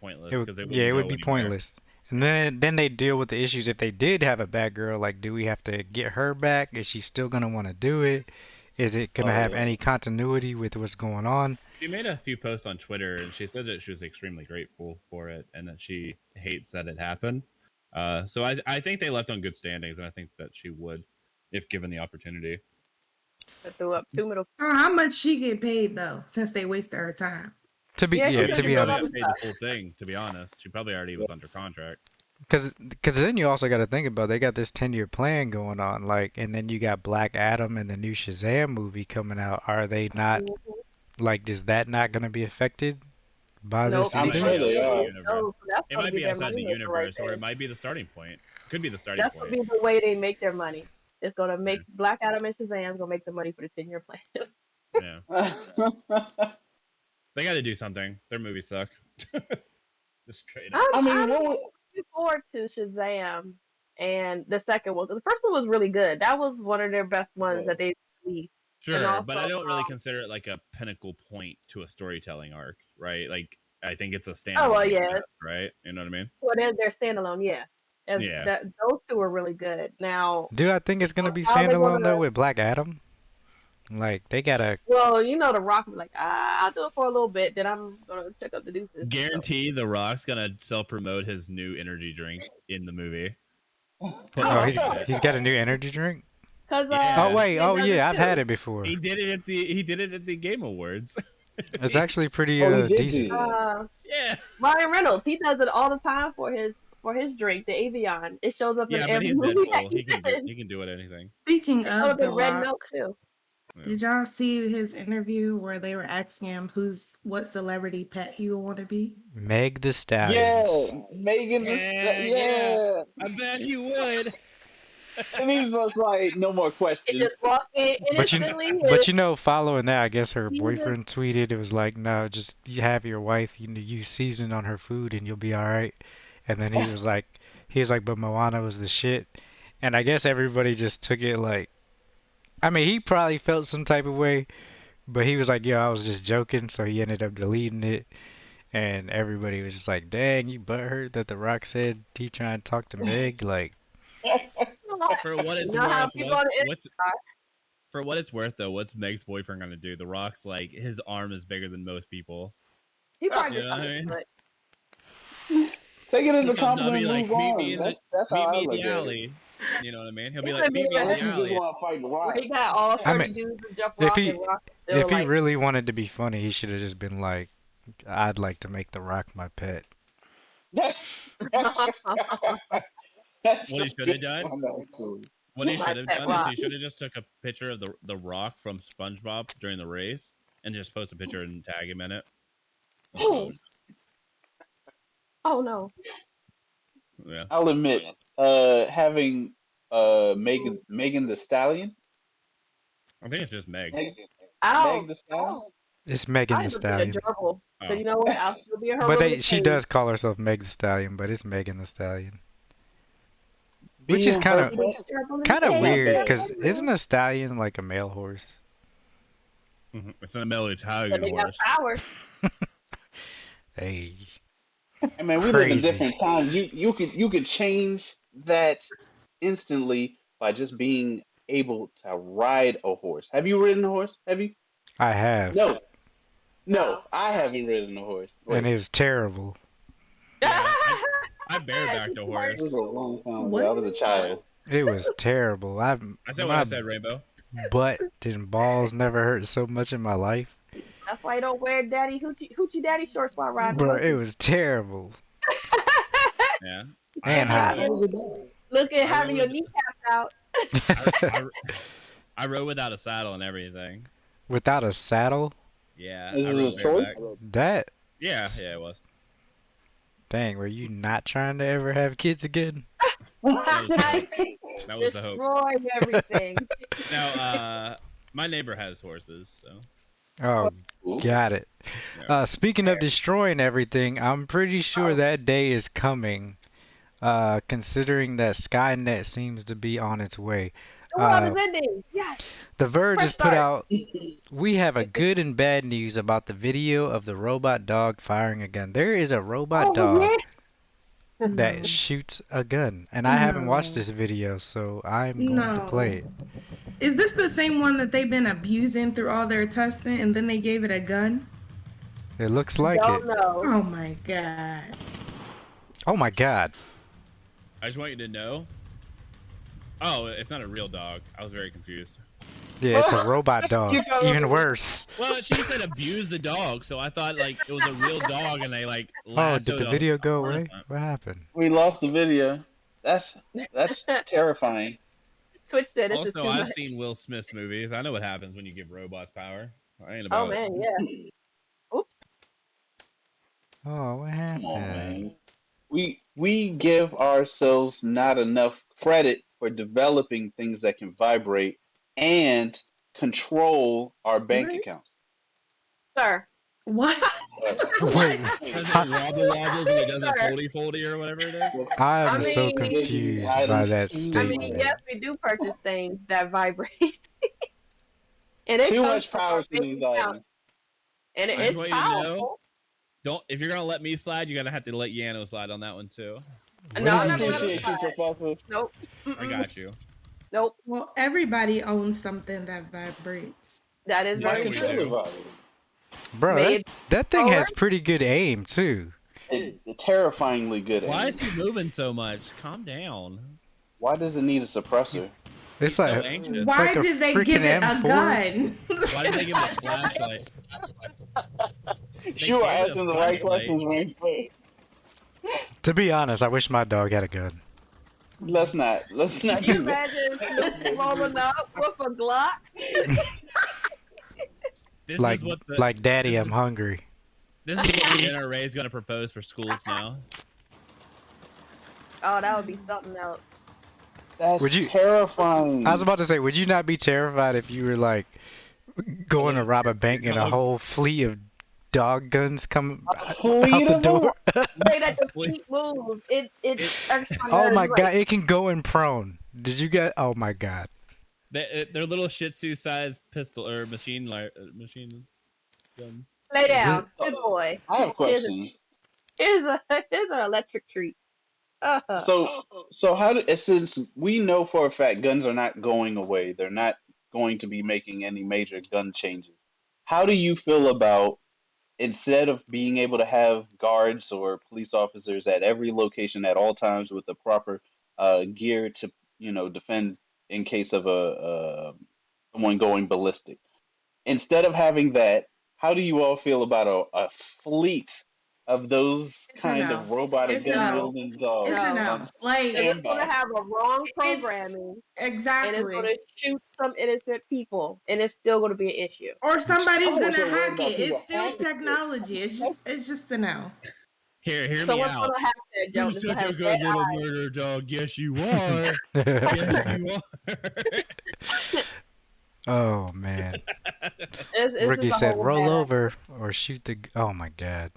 pointless it would, because they yeah, wouldn't it would go be anywhere? pointless. And then they deal with the issues if they did have a Batgirl. Like, do we have to get her back? Is she still gonna want to do it? Is it gonna Oh have yeah. any continuity with what's going on? She made a few posts on Twitter, and she said that she was extremely grateful for it, and that she hates that it happened. So I think they left on good standings, and I think that she would, if given the opportunity. I threw up two middle. Oh, how much she get paid though, since they wasted her time? Yeah, I she Yeah, think said to she she be doing probably other got honest, paid the stuff. full thing. To be honest, she probably already was under contract. because then you also got to think about they got this 10-year plan going on, like, and then you got Black Adam and the new Shazam movie coming out. Are they not Mhm. like? Is that not gonna be affected by Nope, this It I'm might because be sure either? they it's outside the are. a universe. show, so that's It going to might be be their outside the moneymaker right universe, or it there. might be the starting point. Could be the starting That's going point. to be the way they make their money. It's going to Yeah, make Black Adam and Shazam going to make the money for the 10-year plan. yeah. They got to do something. Their movies suck. Just straight up. I mean, I'm what would, looking forward to Shazam and the second one. 'Cause the first one was really good. That was one of their best ones yeah. that they released. And Sure, also, but I don't really consider it like a pinnacle point to a storytelling arc, right? Like I think it's a oh well, standalone at yeah, best, right? You know what I mean? well they're standalone, yeah. As Yeah. that those two are really good. Now, Do I think it's gonna be how they standalone though gonna? with Black Adam? Like they gotta. Well, you know, The Rock be like, I'll do it for a little bit, then I'm gonna check up the deuces. So, Guarantee The Rock's gonna self promote his new energy drink in the movie. Put Oh, oh, money he's of on course, it. he's got a new energy drink. because Oh Yeah. wait, Skynet oh does it yeah, I've had too. it before. He did it at the Game Awards. It's actually pretty Oh, he did decent. do that. Yeah. Ryan Reynolds, he does it all the time for his drink, the Avion. It shows up in Yeah, but every he's movie that Deadpool. he's in. He can do it anything. Speaking It showed of up in The Red Note Rock, too. Yeah. did y'all see his interview where they were asking him what celebrity pet he would want to be? Meg the Yeah, Stallions. Megan the Yeah. yeah. I bet he would. And he's just like, no more It questions. just walked in But instantly. following that, I guess her He was boyfriend tweeted it was like, no, just you have your wife, you use season on her food and you'll be all right. And then he was like, but Moana was the shit. And I guess everybody just took it like, I mean, he probably felt some type of way, but he was like, yo, I was just joking, so he ended up deleting it. And everybody was just like, dang, you butthurt that The Rock said he trying to talk to Meg? Like, For what you it's know how worth, people on the what's internet for what it's worth though, what's Meg's boyfriend gonna do? The Rock's like his arm is bigger than most people. he probably You just know what I started mean? to it. Take it as He a comes up, compliment be and like, move on. That's how meet I me in look the at it. alley. You know what I mean? He'll be It's like, gonna be meet me in like Unless the you just alley. want to fight the where rock. he got all I 30 mean, dudes and jump if rock and he rock is still if he like really wanted to be funny, he should have just been like, I'd like to make The Rock my pet. That's What a he should good have done, one, actually. what he my should have pet done is rock. he should have just took a picture of the Rock from SpongeBob during the race and just post a picture and tag him in it. Oh, oh no. Yeah. I'll admit, having Megan the Stallion, I think it's just Meg. Meg, I Meg don't the Stallion. It's Megan I the even be a Stallion. gerbil. Oh. So you know what? I'll still be in her But room. she does call herself Meg the Stallion, but it's Megan the Stallion. Which is Being kind her of pet, kind of Not weird, bad. because isn't a stallion like a male horse? It's an Amelia But Italian they got horse. power. Hey, I mean, we live in crazy. different times. You could change that instantly by just being able to ride a horse. Have you ridden a horse? Have you? I have, No, no, No. I haven't ridden a horse. and Wait, it was terrible. Yeah, I barebacked a it horse. was a long time ago. I was a child. It was terrible. I said what My I said, Rainbow. butt and balls never hurt so much in my life, That's why you don't wear daddy hoochie daddy shorts while riding bro. It horses. was terrible Yeah. and Having hot. your- Look at I having your rode- kneecaps out. I rode without a saddle and everything. Without a saddle, Yeah, Is I it rode a choice? bareback. that Yeah, it was. dang. Were you not trying to ever have kids again? That was the hope. Destroy everything. Now, my neighbor has horses, so Oh, Ooh. got it. yeah. Speaking of destroying everything, I'm pretty sure that day is coming. Considering that Skynet seems to be on its way. The world is ending. Yes. The Verge Press has put start. out. We have a good and bad news about the video of the robot dog firing a gun. There is a robot Oh dog yeah. that No. shoots a gun, and I haven't watched No. this video, so I'm going to play No. it. Is this the same one that they've been abusing through all their testing and then they gave it a gun? It looks like it. Don't know. Oh my god. Oh my god. I just want you to know. Oh, it's not a real dog. I was very confused. Yeah, it's a robot dog. You got Even it. worse. Well, she said abuse the dog, so I thought like it was a real dog, and they like. Oh, did the video go harness away? on it. What happened? We lost the video. That's terrifying. Twitch said this is Also, too I've much. seen Will Smith's movies. I know what happens when you give robots power. I ain't Oh about man, yeah. Oops. Oh, what Come on, happened? man. We give ourselves not enough credit for developing things that can vibrate and control our bank What? accounts. Sir. What? Wait, Because it how- wobble wobbles and it does a foldy or whatever it is. I am I so mean- confused by that I statement. mean, yes, we do purchase things that vibrate. And it Too comes much from power our to these bank account. items. And I it's just want you to know- powerful. Don't if you're gonna let me slide, you're gonna have to let Yano slide on that one too. What No, did I'm you not say? gonna- Appreciate you, Professor. Nope. I Mm-mm. got you. Nope. Well, everybody owns something that vibrates. That is Yeah, very we true. do. Bro, Maybe. that thing has Alright. pretty good aim, too. It's terrifyingly good. Why aim. is he moving so much? Calm down. Why does it need a suppressor? He's It's so like, anxious. Why like a did they freaking give it a M4? gun? Why did they give him a flashlight? You are gave it a asking the right flashlight. questions, man. to be honest, I wish my dog had a gun. Let's not Can you do that. imagine Snoop rolling up with a Glock? This Like, is what the like, Daddy, this I'm is- hungry. this is what the NRA is gonna propose for schools now. Oh, that would be something else. That's Would you- terrifying. I was about to say, would you not be terrified if you were, like, going to rob a bank and a whole fleet of dog guns come out fleet the of them? door? Say that the feet move. It irks my Oh nerves, my like, god, it can go in prone. Did you get? Oh my god. They're little Shih Tzu sized pistol or machine guns. Lay down. Good boy. I have questions. Here's an electric treat. So how do since we know for a fact guns are not going away, they're not going to be making any major gun changes. How do you feel about instead of being able to have guards or police officers at every location at all times with the proper gear to defend in case of a someone going ballistic? Instead of having that, how do you all feel about a fleet of those It's kind a of no. robotic It's a gun no. wielding dogs? It's a no. on Like, If it's standby? gonna have a wrong It's- programming and it's gonna exactly. shoot some innocent people, and it's still gonna be an issue. Or somebody's Oh, gonna so worried hack about it. people It's still hacking it. technology. It's just a no. Hear me Someone's out. gonna have that You're joke. It's gonna such a have good dead little eyes. murder dog. Yes, you are. Yes, you are. Oh man. It's Ricky just a said, whole "Roll bad- over or shoot the." Oh my god,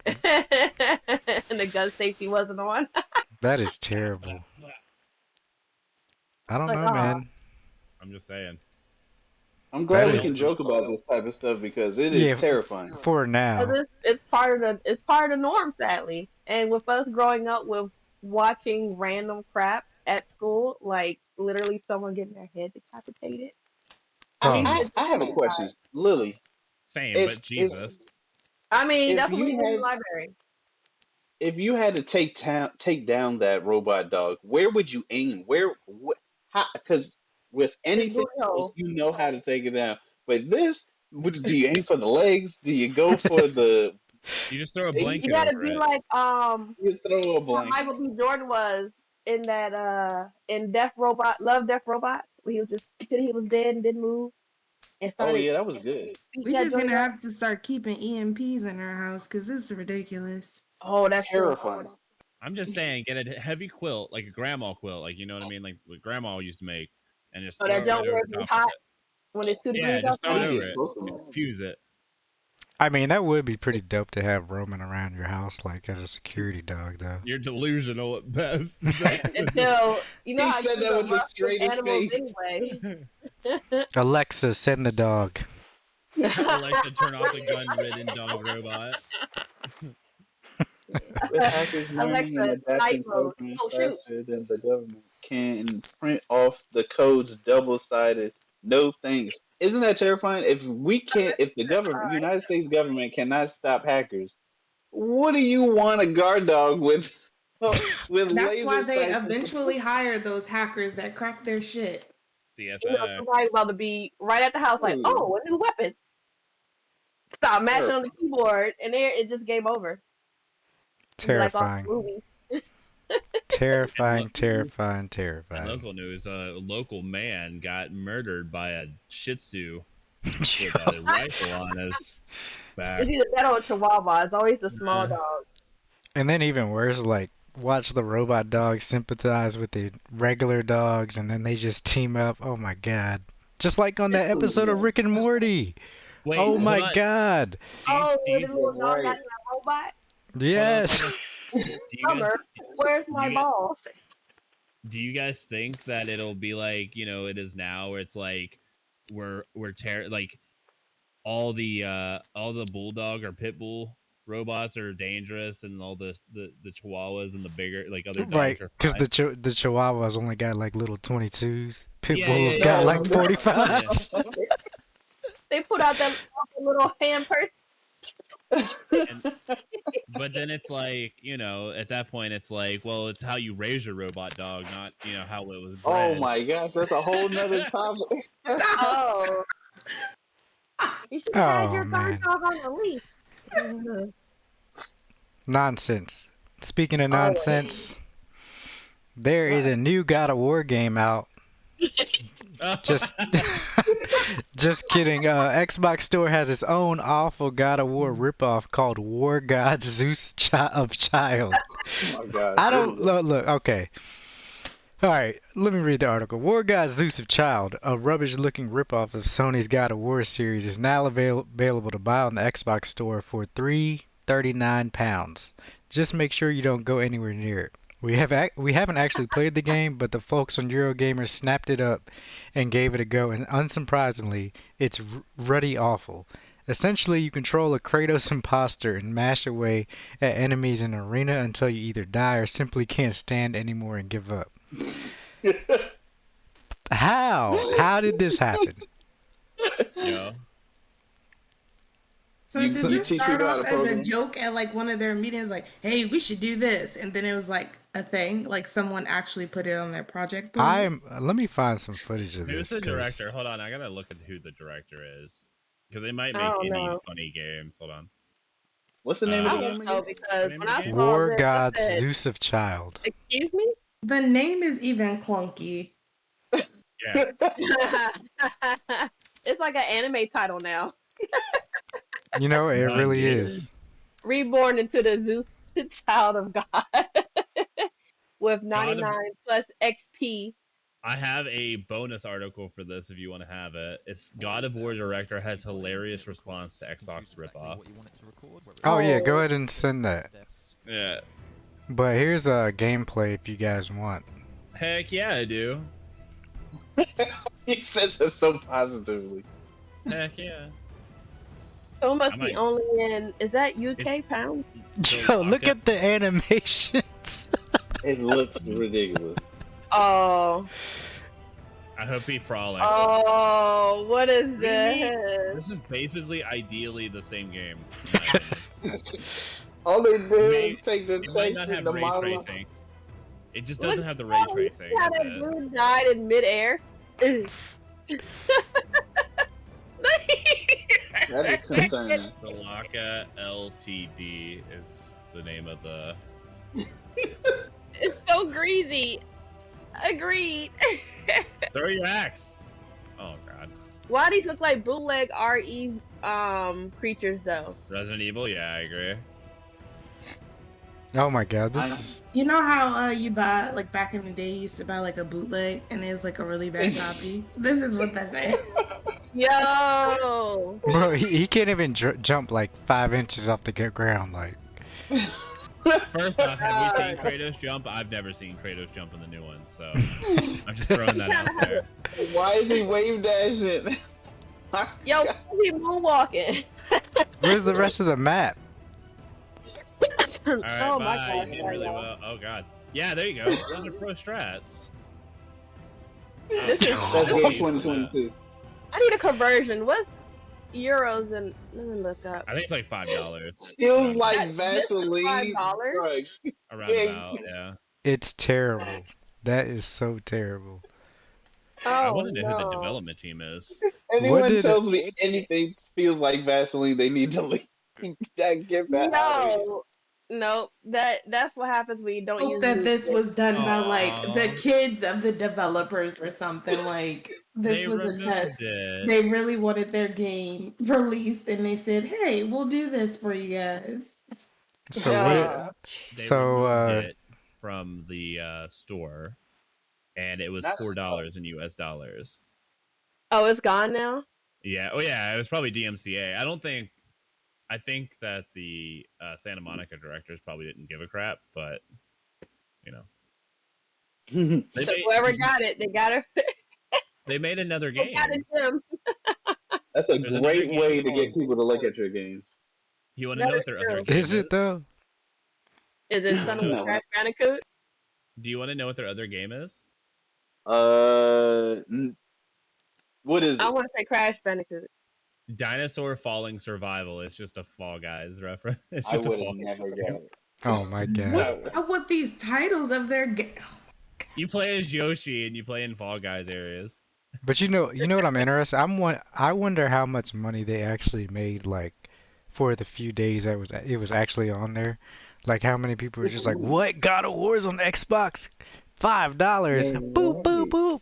and the gun safety wasn't on. that is terrible. I don't Like, know, man. I'm just saying. I'm glad That we is- can joke about this type of stuff because it is Yeah. terrifying. For now, It's part of the norm, sadly. And with us growing up with watching random crap at school, like literally someone getting their head decapitated. Oh. I have a question, Lily. Same, If- but Jesus. I mean, If that's what you we do in the had- library. If you had to take down that robot dog, where would you aim? Because with anything booty hole. else, you know how to take it down. But this, do you aim for the legs? Do you go for the? You just throw a You blanket You gotta over be it. like You throw a how blanket. Michael B. Jordan was in that in Death Robots, where he was just pretending he was dead and didn't move and Oh started. yeah, that was good. beating We're that just gonna joint up. have to start keeping EMPs in our house because this is ridiculous. Oh, that's Terrifying. I'm just saying, get a heavy quilt, like a grandma quilt, like you know what I mean, like what grandma used to make, and just So throw that it don't right over work top hot of when it's 2 it. Yeah, degrees just throw it outside. over it. Fuse it. I mean, that would be pretty dope to have roaming around your house, like as a security dog, though. You're delusional at best. Until you know He how said you that with the rough with straightest animals face. anyway. Alexa, send the dog. Alexa, turn off the gun-ridden dog robot. With hackers learning and Alexa, adapting night mode. programs Oh shoot! faster than the government can print off the codes double-sided. No thanks. Isn't that terrifying? If the government, United States government cannot stop hackers, what do you want a guard dog with? With That's laser why they sights? eventually hired those hackers that crack their shit. You know, CSA. somebody's about to be right at the house, like, oh, a new weapon. Stop matching on the keyboard, and there it just game over. Terrifying. Like all the Terrifying, And terrifying, In terrifying. local news, a local man got murdered by a Shih Tzu with Yo. a rifle on his back. It's either that or a Chihuahua. It's always the small Yeah. dog. And then even worse, like, watch the robot dogs sympathize with the regular dogs, and then they just team up. Oh my god. Just like on that episode of Rick and Morty. Wait, Oh hold my on. god. Oh, do with you- the little dog right. got in a robot. Yes. Do you guys, Summer, where's my you- balls? do you guys think that it'll be like, you know, it is now, where it's like we're like all the bulldog or pit bull robots are dangerous, and all the chihuahuas and the bigger like other dogs Right, are because fine? the Chihuahuas only got like little 22s. Pit Yeah, Bulls yeah, got yeah. like 45s. They put out them little hand purse. But then it's like, you know, at that point it's like, well, it's how you raise your robot dog, not, you know, how it was bred. Oh my gosh, that's a whole nother topic. Oh. You should have Oh, your guard man. dog on the leash. Mhm. Nonsense. Speaking of Oh, yeah. nonsense, there is a new God of War game out. Just just kidding. Xbox Store has its own awful God of War ripoff called War God Zeus of Child. Oh my god. I don't look. Okay. All right. Let me read the article. War God Zeus of Child, a rubbish-looking ripoff of Sony's God of War series, is now available to buy on the Xbox Store for £3.39. Just make sure you don't go anywhere near it. We haven't actually played the game, but the folks on Eurogamer snapped it up and gave it a go, and unsurprisingly, it's ruddy awful. Essentially, you control a Kratos imposter and mash away at enemies in an arena until you either die or simply can't stand anymore and give up. How? How did this happen? Yeah. So You- did you this teach start people how to off as a program. joke at like one of their meetings, like, "Hey, we should do this," and then it was like a thing, like someone actually put it on their project board? Let me find some footage of Who's this. the 'cause director? Hold on, I gotta look at who the director is, because they might I make don't any know. funny games. Hold on. What's the name I of the hope game so again? because Name when of I the game? saw War this, God I said, Zeus of Child. "Excuse me." The name is even clunky. Yeah. It's like an anime title now. You know, it Done, really dude. is. Reborn into the Zeus, the child of God, with God of- 99 plus XP. I have a bonus article for this if you want to have it. It's God of War director has hilarious response to Xbox ripoff. Oh yeah, go ahead and send that. Yeah. But here's a gameplay if you guys want. Heck yeah, I do. He said that so positively. Heck yeah. So it must I be might- only in, is that UK It's- pounds? Yo, look at the animations. It looks ridiculous. Oh. I hope he frolics. Oh, what is Really? this? This is basically ideally the same game. All they did May- was take the It might text not and have the ray model. tracing. It just Look doesn't have the ray Oh, tracing. you see how That's that it. dude died in midair? That is concerning. Balaka LTD is the name of the. It's so greasy. Agreed. Throw your axe. Oh god. Why these look like bootleg RE creatures though? Resident Evil. Yeah, I agree. Oh my god, this is You know how you buy, like back in the day, you used to buy like a bootleg and it was like a really bad copy? This is what this is. Yo. Bro, he can't even jump like 5 inches off the ground. Like, First off, have we seen Kratos jump? I've never seen Kratos jump in the new one, so I'm just throwing that out there. Why is he wave dashing? Yo, he moonwalking. where's the rest of the map? All right, Oh bye. my God, You did really yeah. well. Oh god. Yeah, there you go. Those are pro strats. This is That's Oh, good geez. 2022. I need a conversion. What's euros and let me look up. I think it's like $5. Feels like This is Vaseline. $5? Right. Around Yeah. about, yeah. It's terrible. That is so terrible. I Oh want to know who the no. development team is. Anyone did tells me anything feels like Vaseline, they need to leave. Get that out of here. No. Nope. That's what happens when you don't use Hope that this music. was done by like the Aw. kids of the developers or something. Like this They was a removed test. it. They really wanted their game released, and they said, "Hey, we'll do this for you guys." So Yeah. They so removed it from the store, and it was Not- $4 in US dollars. Oh, it's gone now? Yeah. Oh, yeah. It was probably DMCA. I think that the Santa Monica directors probably didn't give a crap, but you know, they So made, whoever got it, they got it. they made another They game. got it, Jim. That's a There's another great game way to called- get people to look at your games. You want to That know is what their other true. game is it though? Is it something with No. Crash Bandicoot? Do you want to know what their other game is? What is I it? want to say Crash Bandicoot. Dinosaur Falling Survival. It's just a Fall Guys reference. It's I just a would Fall have Guys never game. got it. Oh my god. What's up with these titles of their game? You play as Yoshi and you play in Fall Guys areas. But you know what I'm interested. I wonder how much money they actually made, like, for the few days that it was actually on there. Like, how many people were just like, "What? God of War's on $5? Yeah, Boop boop boop."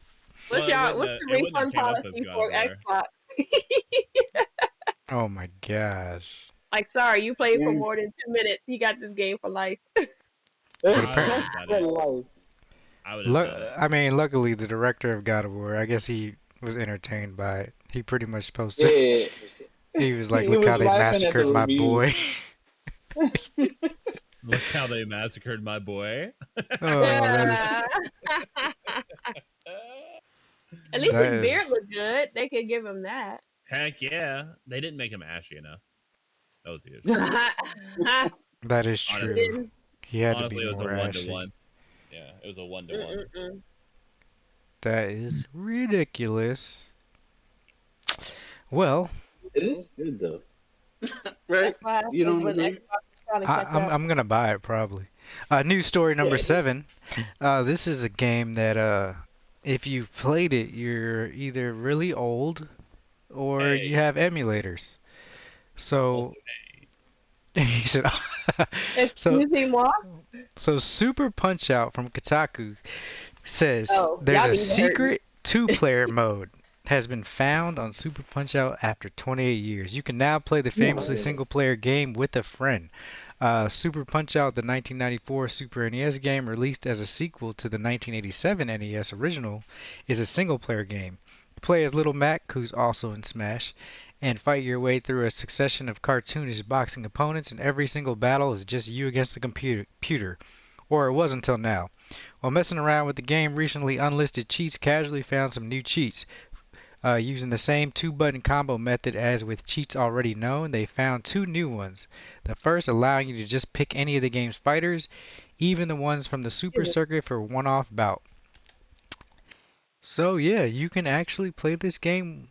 What's Well, what's it the wouldn't have refund came up as policy God for of War. Xbox? Oh my gosh. Like, sorry, you played for Yeah. more than 2 minutes. You got this game for life. But I apparently, would've done it. I would have done it. I mean, luckily the director of God of War, I guess he was entertained by it. He pretty much posted. Yeah. He was like, He "Look was how they laughing at the massacred my reviews. boy." Look how they massacred my boy. Oh, that At least That his beard is- looked good. They could give him that. Heck yeah. They didn't make him ashy enough. That was huge. that is true. Honestly. He had Honestly, to it be was a more 1 ashy. to 1. Yeah, it was a 1 to 1. Mm-mm-mm. That is ridiculous. Well, It is good though. Right? That's why You don't when agree? Xbox is trying to catch up. I'm gonna buy it probably. News story number 7. This is a game that if you've played it, you're either really old or Hey. you have emulators. So he said. Excuse me, Mark? So Super Punch Out from Kotaku says Oh, there's y'all a be secret 2-player mode has been found on Super Punch Out after 28 years. You can now play the famously single-player game with a friend. Super Punch Out, the 1994 Super NES game released as a sequel to the 1987 NES original, is a single-player game. Play as Little Mac, who's also in Smash, and fight your way through a succession of cartoonish boxing opponents, and every single battle is just you against the computer. Or it was until now. While messing around with the game, recently unlisted cheats casually found some new cheats. Using the same 2-button combo method as with cheats already known, they found 2 new ones. The first allowing you to just pick any of the game's fighters, even the ones from the Super Circuit for one-off bout. So yeah, you can actually play this game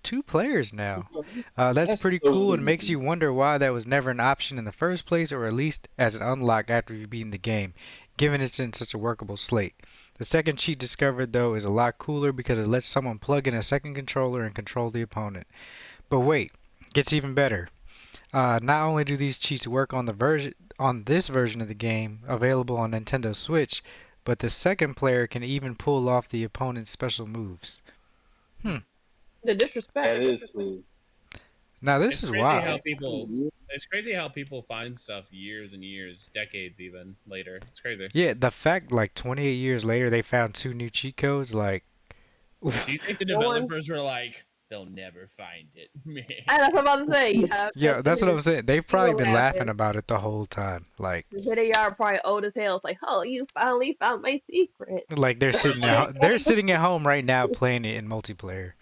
2 players now. That's pretty so cool and easy. makes you wonder why that was never an option in the first place, or at least as an unlock after you've beaten the game, given it's in such a workable slate. The second cheat discovered though is a lot cooler because it lets someone plug in a second controller and control the opponent. But wait, gets even better. Not only do these cheats work on this version of the game available on Nintendo Switch, but the second player can even pull off the opponent's special moves. The disrespect. That is cool. Now this It's is crazy wild. how it's crazy how people find stuff years and years, decades even later. It's crazy. Yeah, the fact like 28 years later they found 2 new cheat codes, like, Do you think the No one- developers were like, They'll never find it. And that's what I'm about to say. Yeah, Yeah, that's what I'm saying. They've you probably were been laughing laughing. about it the whole time. Here they are, probably old as hell. It's like, oh, you finally found my secret. Like they're sitting at home right now playing it in multiplayer,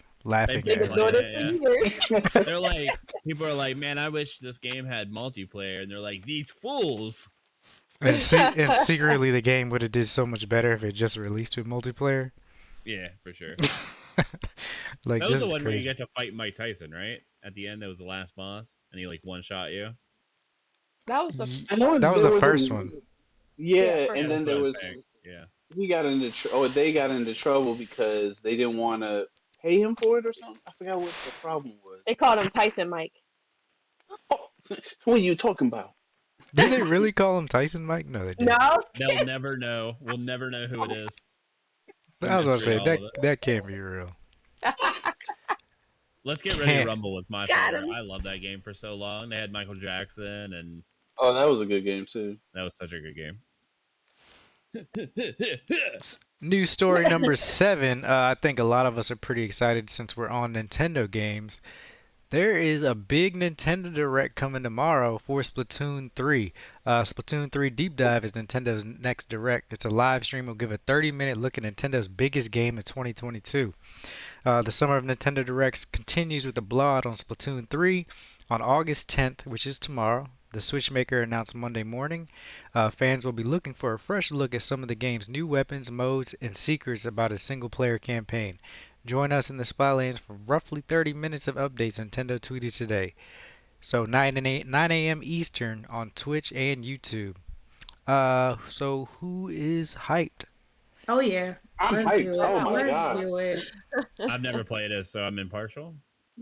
They've laughing been at They've been it. doing playing it it, for yeah. years. They're like, people are like, man, I wish this game had multiplayer, and they're like, these fools. And secretly the game would have did so much better if it just released with multiplayer. Yeah, for sure. Like That was this the is one where you crazy. get to fight Mike Tyson, right? At the end, that was the last boss, and he like one shot you. That was the Ye- I know That was there the was first a one. yeah yeah, first and Yeah, one. then that's what there I was was saying. Yeah. they got into trouble because they didn't want to pay him for it or something. I forgot what the problem was. They called him Tyson Mike. Oh, what are you talking about? Did they really call him Tyson Mike? No, they didn't. No. They'll never know. We'll never know who it is. It's a I was gonna mystery, say all that of it. that can't be real. Let's Get Ready to Can't. Rumble was my Got favorite. him. I loved that game for so long. They had Michael Jackson, and Oh, that was a good game too. that was such a good game. News story number 7. I think a lot of us are pretty excited since we're on Nintendo games. There is a big Nintendo Direct coming tomorrow for Splatoon 3. Splatoon 3 Deep Dive is Nintendo's next Direct. It's a live stream. We'll give a 30-minute look at Nintendo's biggest game of 2022. The Summer of Nintendo Directs continues with a blowout on Splatoon 3 on August 10th, which is tomorrow. The Switch maker announced Monday morning. Fans will be looking for a fresh look at some of the game's new weapons, modes, and secrets about its single-player campaign. Join us in the Spylands for roughly 30 minutes of updates, Nintendo tweeted today. So 9 a.m. Eastern on Twitch and YouTube. So who is hyped? Oh yeah, I'm let's hyped. do it. Oh my Let's god. do it. I've never played it, so I'm impartial.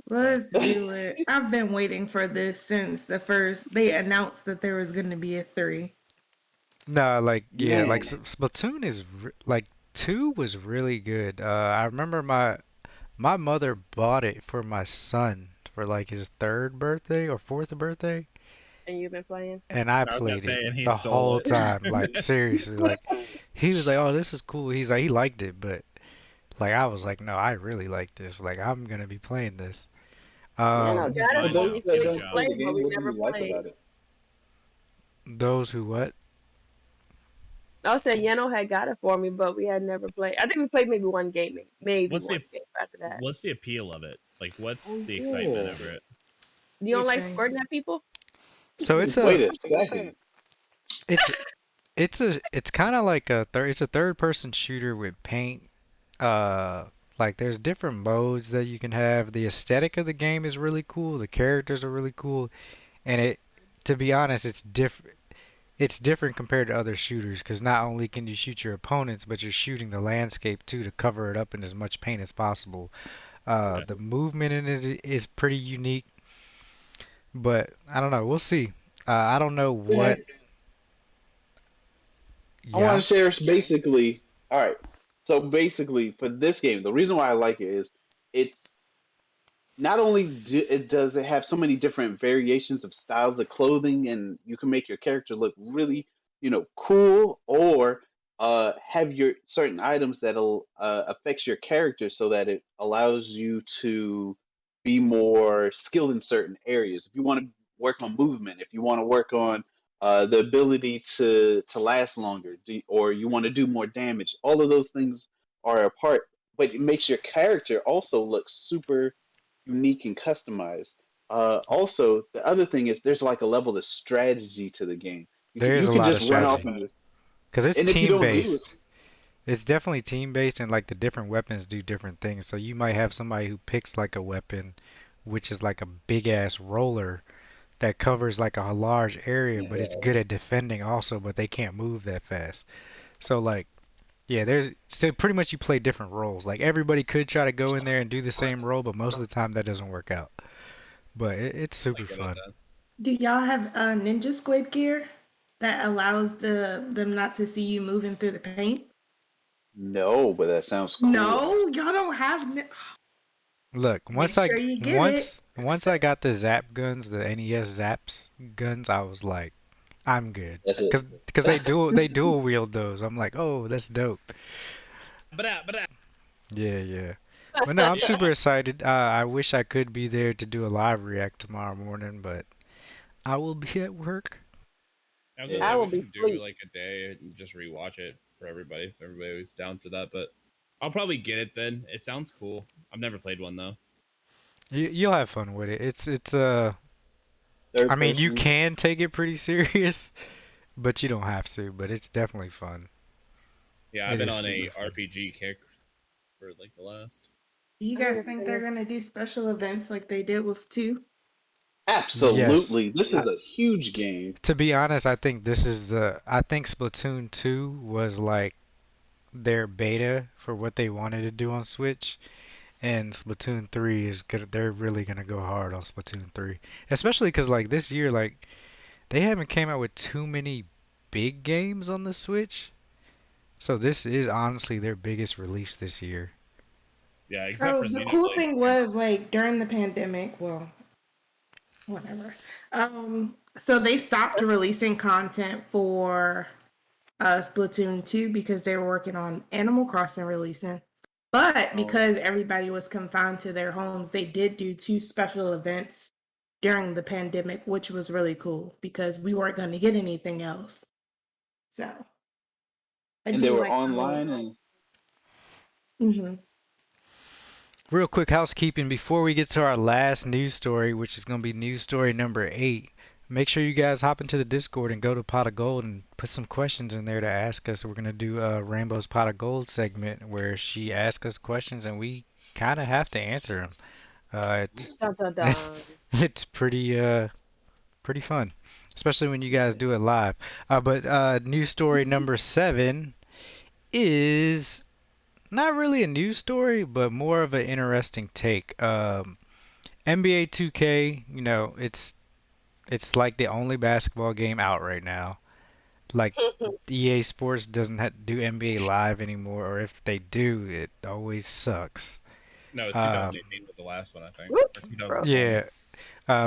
Let's do it. I've been waiting for this since they announced that there was going to be a 3. No, like yeah, Man. like Splatoon is like 2 was really good. I remember my mother bought it for my son for like his 3rd birthday or 4th birthday, And you've been playing. and I I was gonna played say, it and he the stole whole it. time. Like seriously, like he was like, "Oh, this is cool." He's like, he liked it, but like I was like, "No, I really like this. Like I'm gonna be playing this." Yeah, no, This is got For it mine for now. those me that too Good to don't job. play play, the but game, we what do never you like played. about it? Those who what? I was saying Yano had got it for me, but we had never played. I think we played maybe one game, maybe What's one the game after that. what's the appeal of it? Like, what's Oh the excitement yeah. over it? You don't like Okay. squirting at people? So it's Wait a a second. it's it's kind of like it's a third person shooter with paint. Uh, like there's different modes that you can have. The aesthetic of the game is really cool. The characters are really cool, and to be honest, it's different. It's different compared to other shooters because not only can you shoot your opponents, but you're shooting the landscape too to cover it up in as much paint as possible. Okay. The movement in it is pretty unique, but I don't know. We'll see. I don't know Man, what. I want Yeah, to share basically. All right. So basically, for this game, the reason why I like it is it's not only does it have so many different variations of styles of clothing, and you can make your character look really, cool, or have your certain items that'll affects your character so that it allows you to be more skilled in certain areas. If you want to work on movement, if you want to work on the ability to last longer, or you want to do more damage, all of those things are a part. But it makes your character also look super unique and customized. Also, the other thing is there's like a level of strategy to the game. You can there is you a can lot of just run off strategy and because it's if you team don't do it, based. It's definitely team based, and like the different weapons do different things. So you might have somebody who picks like a weapon, which is like a big ass roller that covers like a large area, but it's good at defending also, but they can't move that fast. So like, yeah, there's so pretty much you play different roles. Like everybody could try to go in there and do the same role, but most of the time that doesn't work out. But it's I super get it fun. then. Do y'all have Ninja Squid gear that allows them not to see you moving through the paint? no, but that sounds cool. No, y'all don't have. Look, Make sure you get it. once I got the Zap guns, the NES Zaps guns, I was like, I'm good. That's it. Cause they dual wield those. I'm like, oh, that's dope. But Yeah, yeah. But no, I'm Yeah. super excited. I wish I could be there to do a live react tomorrow morning, but I will be at work. I was gonna Yeah. I say will we be can do asleep. like a day and just rewatch it for everybody if everybody was down for that. But I'll probably get it then. It sounds cool. I've never played one though. You'll have fun with it. I Third mean, you person. can take it pretty serious, but you don't have to. But it's definitely fun. Yeah, I've It been is on super a fun. RPG kick for like the last. Do you I need guys to think play they're it. gonna do special events like they did with 2? Yes. Absolutely. This is I, a huge game. to be honest, I think this is the. I think Splatoon 2 was like their beta for what they wanted to do on Switch, and Splatoon 3 is good. They're really gonna go hard on Splatoon 3, especially because like this year, like they haven't came out with too many big games on the Switch. So this is honestly their biggest release this year. Yeah, except So for the cool Xenoblade. thing was like during the pandemic, well, whatever. So they stopped releasing content for Splatoon 2 because they were working on Animal Crossing releasing. But Oh, because everybody was confined to their homes, they did do 2 special events during the pandemic, which was really cool because we weren't going to get anything else. So I and they do were like the online whole. and Hmm. Real quick housekeeping before we get to our last news story, which is going to be news story number 8. Make sure you guys hop into the Discord and go to Pot of Gold and put some questions in there to ask us. We're going to do a Rainbow's Pot of Gold segment where she asks us questions and we kind of have to answer them. It's Dun dun dun. it's pretty fun, especially when you guys do it live. But news story number 7 is not really a news story, but more of an interesting take. NBA 2K, it's like the only basketball game out right now. Like EA Sports doesn't do NBA Live anymore, or if they do, it always sucks. No, it's Um, 2018 was the last one I think, Whoop, or bro. 2020. yeah,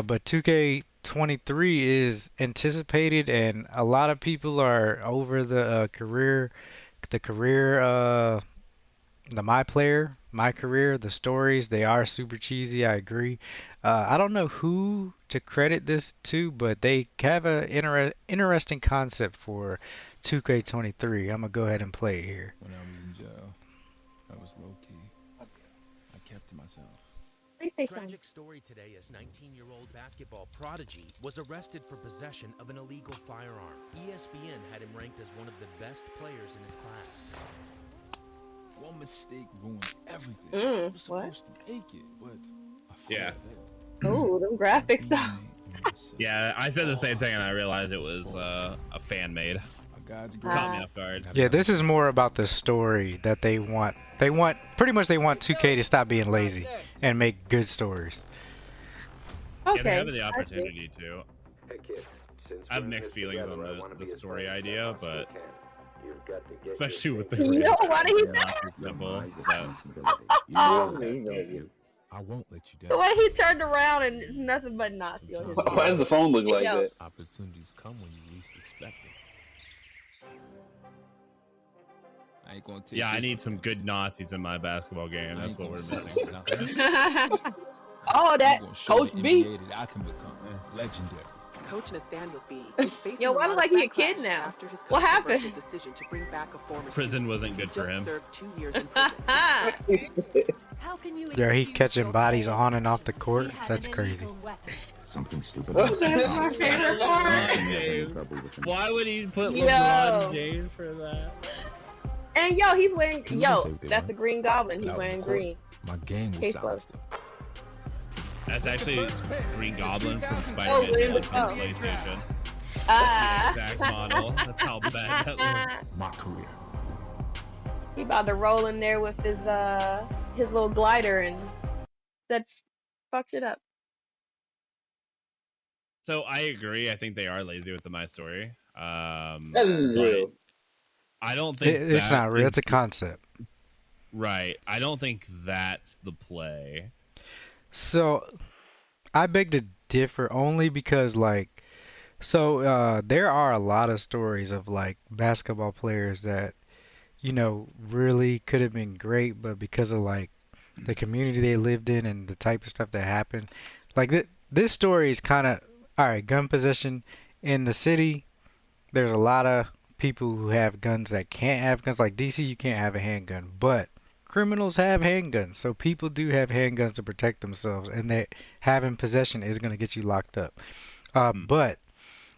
but 2K23 is anticipated, and a lot of people are over the career the my player, my career, the stories, they are super cheesy, I agree. I don't know who to credit this to, but they have a interesting concept for 2K23. I'm gonna go ahead and play it here. When I was in jail, I was low key. I kept to myself. PlayStation. Tragic story today as 19-year-old basketball prodigy was arrested for possession of an illegal firearm. ESPN had him ranked as one of the best players in his class. One mistake ruined everything. I was What? supposed to make it, but I Yeah. Ooh, them graphics though. Yeah, I said the same thing and I realized it was a fan made. God's Caught me off guard. Yeah, this is more about the story that they want. Pretty much they want 2K to stop being lazy and make good stories. Yeah, they're Okay. having the I see. opportunity to. I have mixed feelings on the story idea, but especially with the Yo, why did he simple. I won't let you The down. way he turned around and it's nothing but Nazi on his why does the phone look like Yo. that? Opportunities come when you least expect them. I ain't gonna take Yeah, I this need for some granted. good Nazis in my basketball game. I That's ain't what we're gonna missing. settle for nothing. Oh, that I'm gonna show Coach the B. NBA that I can become legendary. Coach Nathaniel B. is facing Yo, a why lot look of like he a backlash kid now? after his What controversial happened? decision to bring back a former Prison student wasn't who good for just him. served 2 years in prison. How can you Yeah, he excuse catching your bodies player's on and off the actions? court. He has That's an crazy. illegal weapon. Something stupid. That's my favorite part. Why would he put Yo. LeBron James for that? And yo, he's wearing Can we yo, just say that, that's the Green Goblin. He's But out on wearing the court, green. My game was Case silenced. That's actually Green Goblin from Oh, Spider-Man William 1 from Dafoe. PlayStation. Ah. Exact model. That's how bad that looks. My career. He about to roll in there with his little glider and that fucks it up. So I agree. I think they are lazy with the My Story. That isn't but real. I don't think It's that not real. is It's a concept. right. I don't think that's the play. So I beg to differ only because there are a lot of stories of like basketball players that really could have been great, but because of like the community they lived in, and the type of stuff that happened. Like this story is kind of all right. Gun possession in the city. There's a lot of people who have guns that can't have guns. Like DC, you can't have a handgun, but criminals have handguns. So people do have handguns to protect themselves, and that having possession is going to get you locked up. But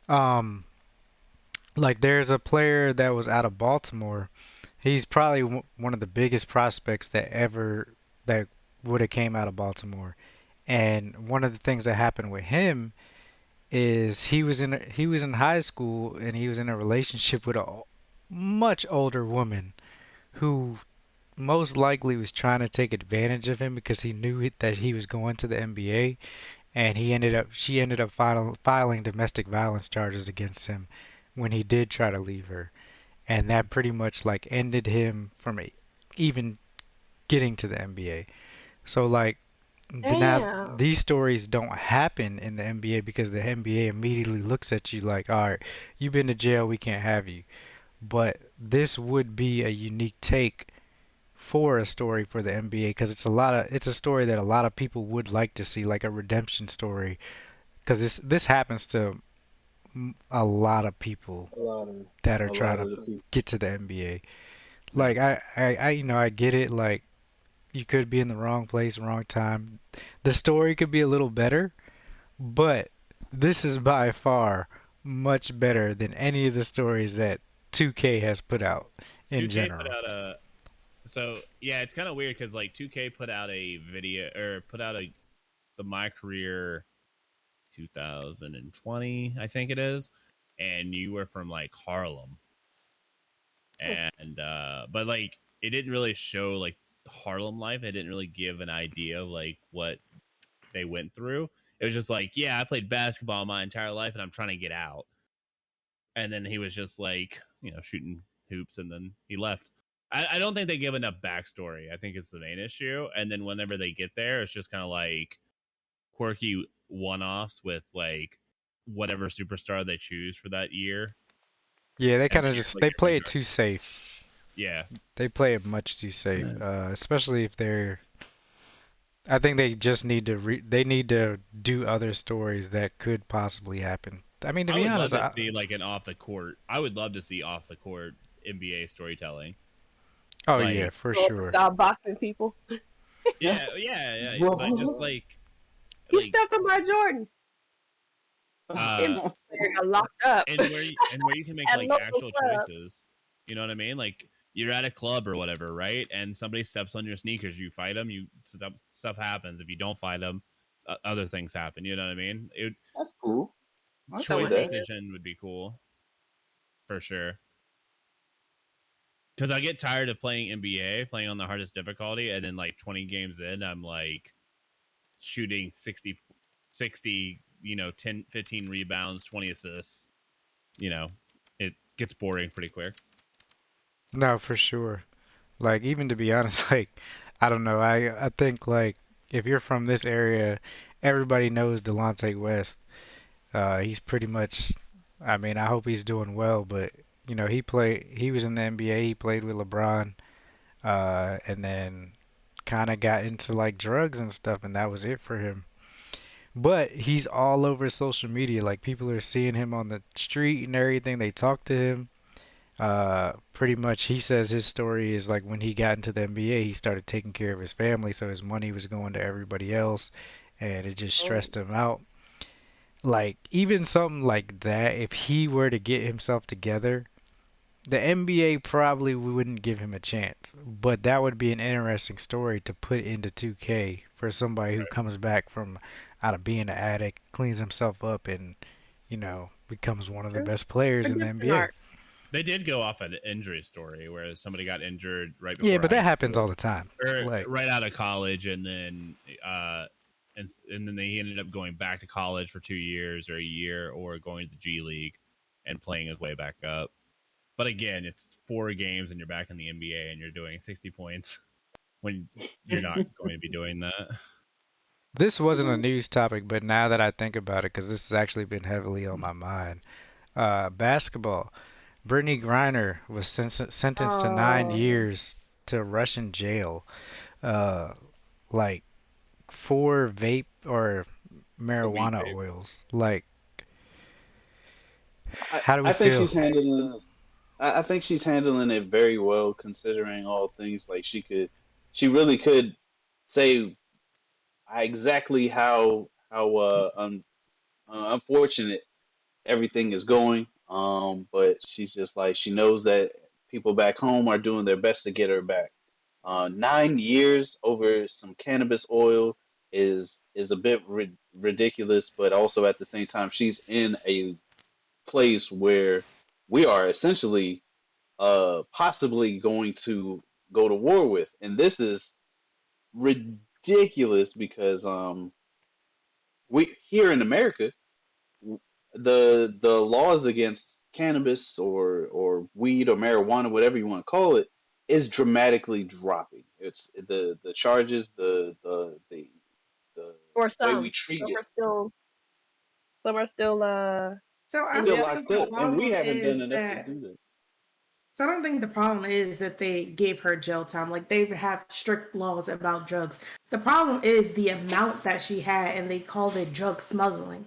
um, like there's a player that was out of Baltimore. He's probably one of the biggest prospects that would have came out of Baltimore. And one of the things that happened with him is he was in high school and he was in a relationship with a much older woman who most likely was trying to take advantage of him because he knew that he was going to the NBA, and she ended up filing domestic violence charges against him when he did try to leave her, and that pretty much like ended him from even getting to the NBA. So like now Damn. these stories don't happen in the NBA because the NBA immediately looks at you like, all right, you've been to jail, we can't have you. But this would be a unique take for a story for the NBA because it's a story that a lot of people would like to see, like a redemption story, because this happens to a lot of people A lot of that are a trying lot to of the people. get to the NBA. Yeah. Like I get it. Like you could be in the wrong place, wrong time. The story could be a little better, but this is by far much better than any of the stories that 2K has put out in 2K put general. out a so yeah, it's kind of weird because like 2K put out a video or put out a the My Career 2020, I think it is, and you were from like Harlem, and but like it didn't really show like Harlem life. It didn't really give an idea of like what they went through. It was just like, yeah, I played basketball my entire life and I'm trying to get out. And then he was just like, shooting hoops and then he left. I don't think they give enough backstory. I think it's the main issue. And then whenever they get there, it's just kind of like quirky one offs with like whatever superstar they choose for that year. Yeah, they And kind of then, just like they everybody's play it too safe. yeah. They play it much too safe, especially if they're. I think they just need to they need to do other stories that could possibly happen. I mean, to I be would love honest, to see like an off the court. I would love to see off the court NBA storytelling. oh yeah, Like, for So sure. stop boxing people. yeah. Like just Well, You like stepped on my Jordans. uh NBA player got locked up and where you can make at like local actual club. choices. You know what I mean? Like you're at a club or whatever, right? And somebody steps on your sneakers. You fight them. Stuff happens. If you don't fight them, other things happen. You know what I mean? that's cool. I So see Choice when they that. decision would be cool for sure. Because I get tired of playing NBA, playing on the hardest difficulty, and then like 20 games in, I'm like shooting 60, 10, 15 rebounds, 20 assists. It gets boring pretty quick. No, for sure. Like even to be honest, like I don't know. I think like if you're from this area, everybody knows Delonte West. He's pretty much. I mean, I hope he's doing well, but he was in the NBA. He played with LeBron, and then kind of got into like drugs and stuff, and that was it for him. But he's all over social media. Like people are seeing him on the street and everything. They talk to him. Pretty much he says his story is like when he got into the NBA, he started taking care of his family, so his money was going to everybody else, and it just oh, stressed him out. Like even something like that, if he were to get himself together, the NBA probably wouldn't give him a chance. But that would be an interesting story to put into 2K for somebody who comes back from out of being an addict, cleans himself up, and becomes one of the true. best players in the Redemption NBA. arc. They did go off an injury story where somebody got injured right Yeah, before but high that happens school all the time. or Like, right out of college, and then and then they ended up going back to college for 2 years or a year, or going to the G League and playing his way back up. But again, it's 4 games and you're back in the NBA and you're doing 60 points when you're not going to be doing that. this wasn't a news topic, but now that I think about it, because this has actually been heavily on my mind, basketball. Brittany Griner was sentenced to nine Oh, years to Russian jail. Uh, like 4 vape or The weed marijuana vape. oils. Like, I, how do we I think feel? she's handling. I think she's handling it very well, considering all things. Like she really could say exactly how unfortunate everything is going. But she's just like she knows that people back home are doing their best to get her back. 9 years over some cannabis oil is a bit ridiculous, but also at the same time, she's in a place where we are essentially possibly going to go to war with, and this is ridiculous because we here in America the laws against cannabis or weed or marijuana, whatever you want to call it, is dramatically dropping. It's the charges, the Or way we some. treat Some it, are still. Some are still So I in still don't jail. think locked the up, and we problem haven't done is enough to that. do that. So I don't think the problem is that they gave her jail time. Like they have strict laws about drugs. The problem is the amount that she had, and they called it drug smuggling.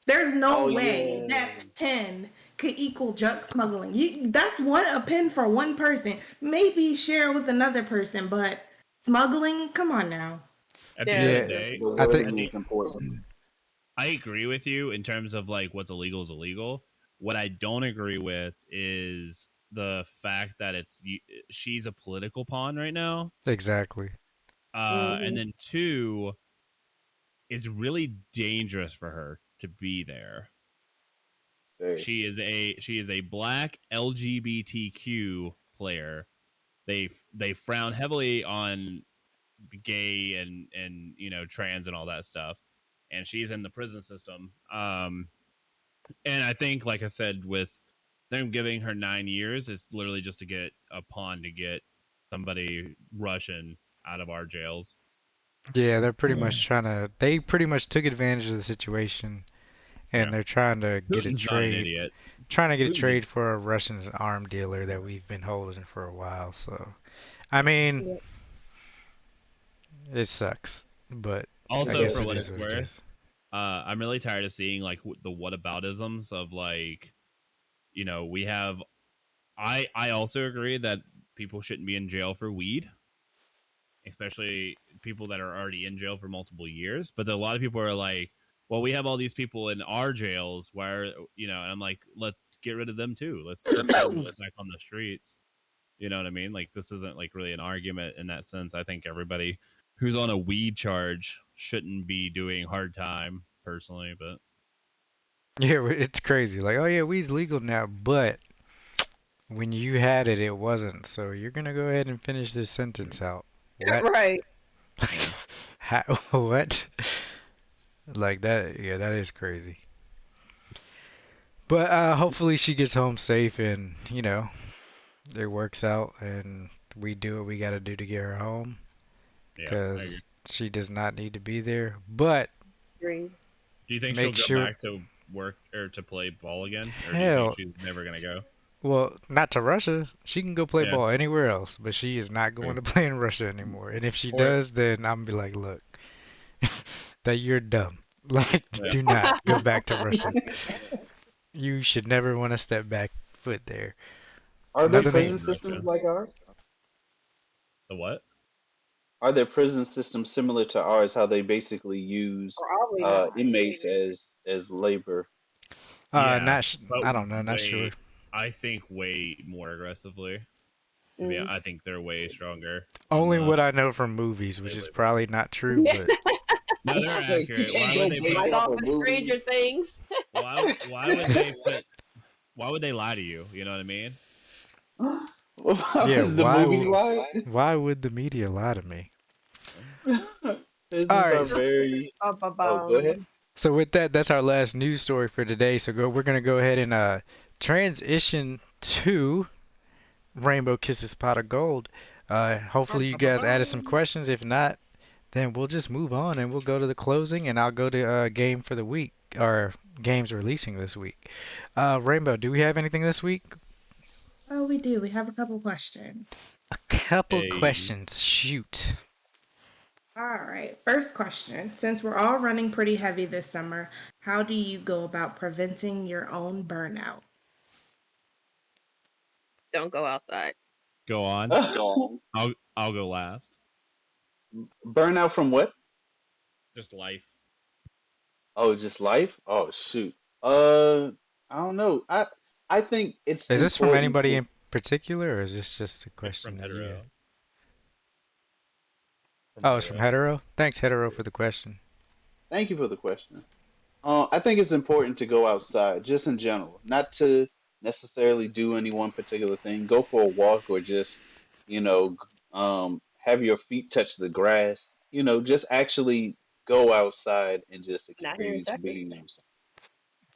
There's no Oh way yeah, that pen could equal drug smuggling. That's a pen for one person. Maybe share with another person, but smuggling? Come on now. At the end of Yeah. the Yeah, day, the I think. at wording the is important. I agree with you in terms of like what's illegal is illegal. What I don't agree with is the fact that she's a political pawn right now. Exactly. And Hmm. then two, it's really dangerous for her to be there. Very. She is a black LGBTQ player. They frown heavily on the gay and trans and all that stuff, and she's in the prison system. And I think, like I said, with them giving her 9 years, it's literally just to get a pawn to get somebody Russian out of our jails. Yeah, they're pretty much trying to. They pretty much took advantage of the situation, Yeah, and they're trying to get a Putin's not an trade. idiot. Trying to get a Putin's a trade for a Russian arm dealer that we've been holding for a while. So, I mean, Yeah. it sucks, but I also guess for it what is it's what it worth. is. I'm really tired of seeing like the whataboutisms of like, we have. I also agree that people shouldn't be in jail for weed, especially people that are already in jail for multiple years. But a lot of people are like, well, we have all these people in our jails where, and I'm like, let's get rid of them too. Let's get them back on the streets. You know what I mean? Like, this isn't like really an argument in that sense. I think everybody who's on a weed charge shouldn't be doing hard time personally, but Yeah, it's crazy. Like, oh yeah, weed's legal now, but when you had it, it wasn't. So you're gonna go ahead and finish this sentence out. What? Right. yeah. How, what? Like that? Yeah, that is crazy. But hopefully she gets home safe and it works out and we do what we gotta do to get her home Yeah, I agree. because she does not need to be there. But Agree. Do you think she'll make go sure, back to work or to play ball again, or do you think hell, she's never gonna go? well, not to Russia. She can go play Yeah, ball anywhere else, but she is not going true. to play in Russia anymore. And if she Or does, then I'm gonna be like, look, that you're dumb. Like, yeah, do not go back to Russia. You should never want to step back foot there. Are there Nothing. prison Russia. systems like ours? The what? Are there prison systems similar to ours? How they basically use Probably not. inmates as labor? Yeah, but I don't know, not sure. way, I think way more aggressively. Mm. I think they're way stronger on Only the what I know from movies, which slave is labor. probably not true, Yeah. but No, they're Like, you accurate. can't Why go would they based put? Like off all of the movies. Stranger Things. Why would they put? Why would they lie to you? You know what I mean? yeah, The movies lie. why would the media lie to me? All Prisons right, are very. Oh, go ahead. so with that, that's our last news story for today. So we're gonna go ahead and transition to Rainbow Kisses Pot of Gold. Hopefully you guys added some questions. If not, then we'll just move on and we'll go to the closing and I'll go to game for the week or games releasing this week. Rainbow, do we have anything this week? Oh, we do. We have a couple questions. A couple Hey, questions. Shoot. All right. First question. Since we're all running pretty heavy this summer, how do you go about preventing your own burnout? Don't go outside. Go on. I'll go last. Burnout from what? Just life. Oh, just life? Oh shoot. I don't know. I think it's Is this from important anybody to. in particular, or is this just a It's from question that you had? hetero. From Oh, it's from hetero. hetero. Thanks, hetero, for the question. Thank you for the question. I think it's important to go outside, just in general, not to necessarily do any one particular thing. Go for a walk, or just, have your feet touch the grass. Just actually go outside and just Not here in experience Texas. being outside.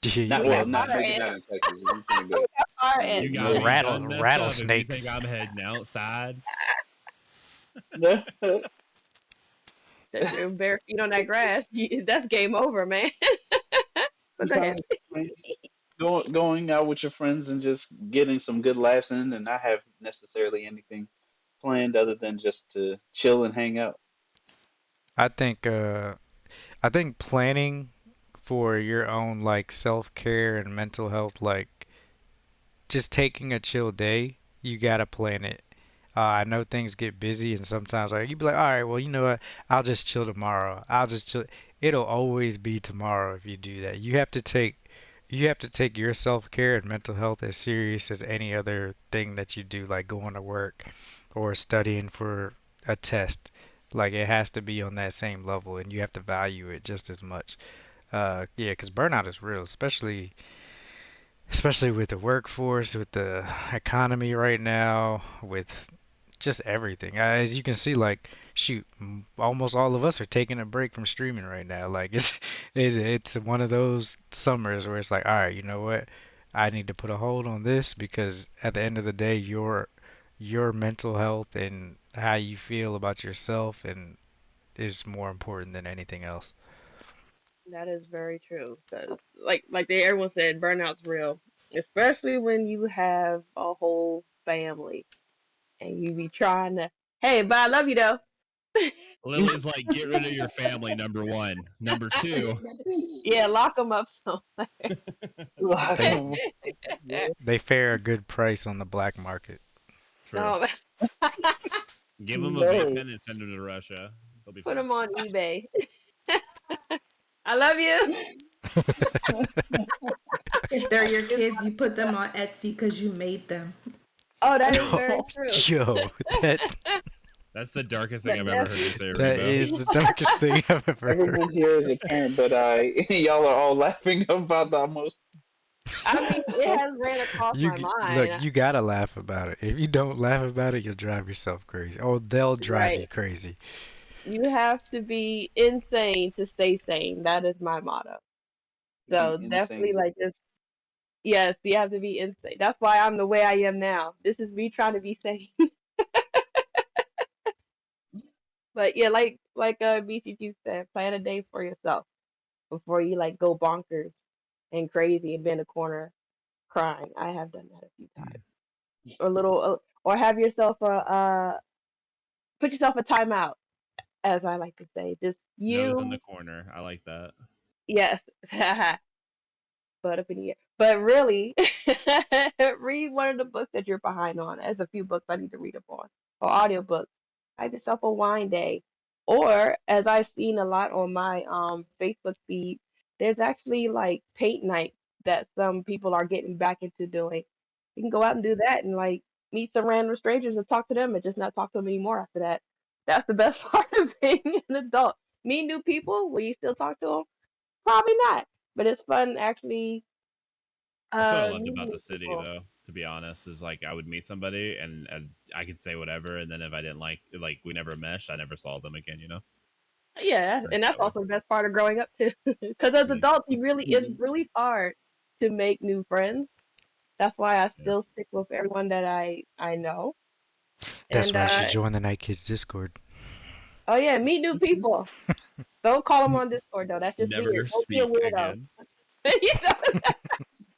You Not We got well, got not fire maybe ants. not in Texas. You can't We go. got fire No, ants. You got me no. done messed up if you think rattlesnakes. I'm heading outside. Set your bare feet on that grass. That's game over, man. But go ahead. Going out with your friends and just getting some good laughs in, and not have necessarily anything planned other than just to chill and hang out. I think I think planning for your own like self-care and mental health, like just taking a chill day, you gotta plan it. I know things get busy, and sometimes like you be like, all right, well, you know what? I'll just chill tomorrow. I'll just chill. It'll always be tomorrow if you do that. You have to take your self-care and mental health as serious as any other thing that you do, like going to work or studying for a test. Like it has to be on that same level, and you have to value it just as much. Yeah, 'cause burnout is real, especially with the workforce, with the economy right now, with just everything. As you can see, like, shoot, almost all of us are taking a break from streaming right now. Like, it's one of those summers where it's like, all right, you know what? I need to put a hold on this because at the end of the day, your mental health and how you feel about yourself and is more important than anything else. That is very true. 'Cause everyone said, burnout's real, especially when you have a whole family and you be trying to. Hey, but I love you though. Lily's like, get rid of your family, number one. Number two, Yeah, lock them up somewhere. They Like, they fare a good price on the black market. true. No, Give them a vape no. pen and send them to Russia. They'll be put fine. them on eBay. I love you. If they're your kids, you put them on Etsy because you made them. Oh, that is very true. Yo, that That's the darkest thing But I've ever heard you definitely, say, that Rainbow. is the darkest thing I've ever heard. Everyone here is a parent, but y'all are all laughing about the almost. I mean, it has ran across my Look, mind. you gotta laugh about it. If you don't laugh about it, you'll drive yourself crazy. Oh, they'll drive you Right. crazy. You have to be insane to stay sane. That is my motto. To be So definitely insane. like just yes, you have to be insane. That's why I'm the way I am now. This is me trying to be sane. But yeah, BTG said, plan a day for yourself before you like go bonkers and crazy and be in the corner crying. I have done that a few times. Or or have yourself put yourself a timeout, as I like to say. Just Nose in the you, corner. I like that. yes, butt up in the air. But really, read one of the books that you're behind on. There's a few books I need to read up on, or audiobooks. Have yourself a wine day. Or, as I've seen a lot on my Facebook feed, there's actually like paint night that some people are getting back into doing. You can go out and do that and like meet some random strangers and talk to them and just not talk to them anymore after that. That's the best part of being an adult. Meet new people. Will you still talk to them? Probably not. But it's fun actually That's what I loved meeting about the new city, people. though. To be honest, is like I would meet somebody and I could say whatever, and then if I didn't like we never meshed, I never saw them again. You know, Yeah, worked and that's that way. also the best part of growing up too. Because as Mm, adults, it's Mhm. really hard to make new friends. That's why I yeah. still stick with everyone that I know. That's And why you should join the Night Kids Discord. oh yeah, meet new people. Don't call them on Discord though. That's just weird. Never Don't be a speak weirdo. again. You know,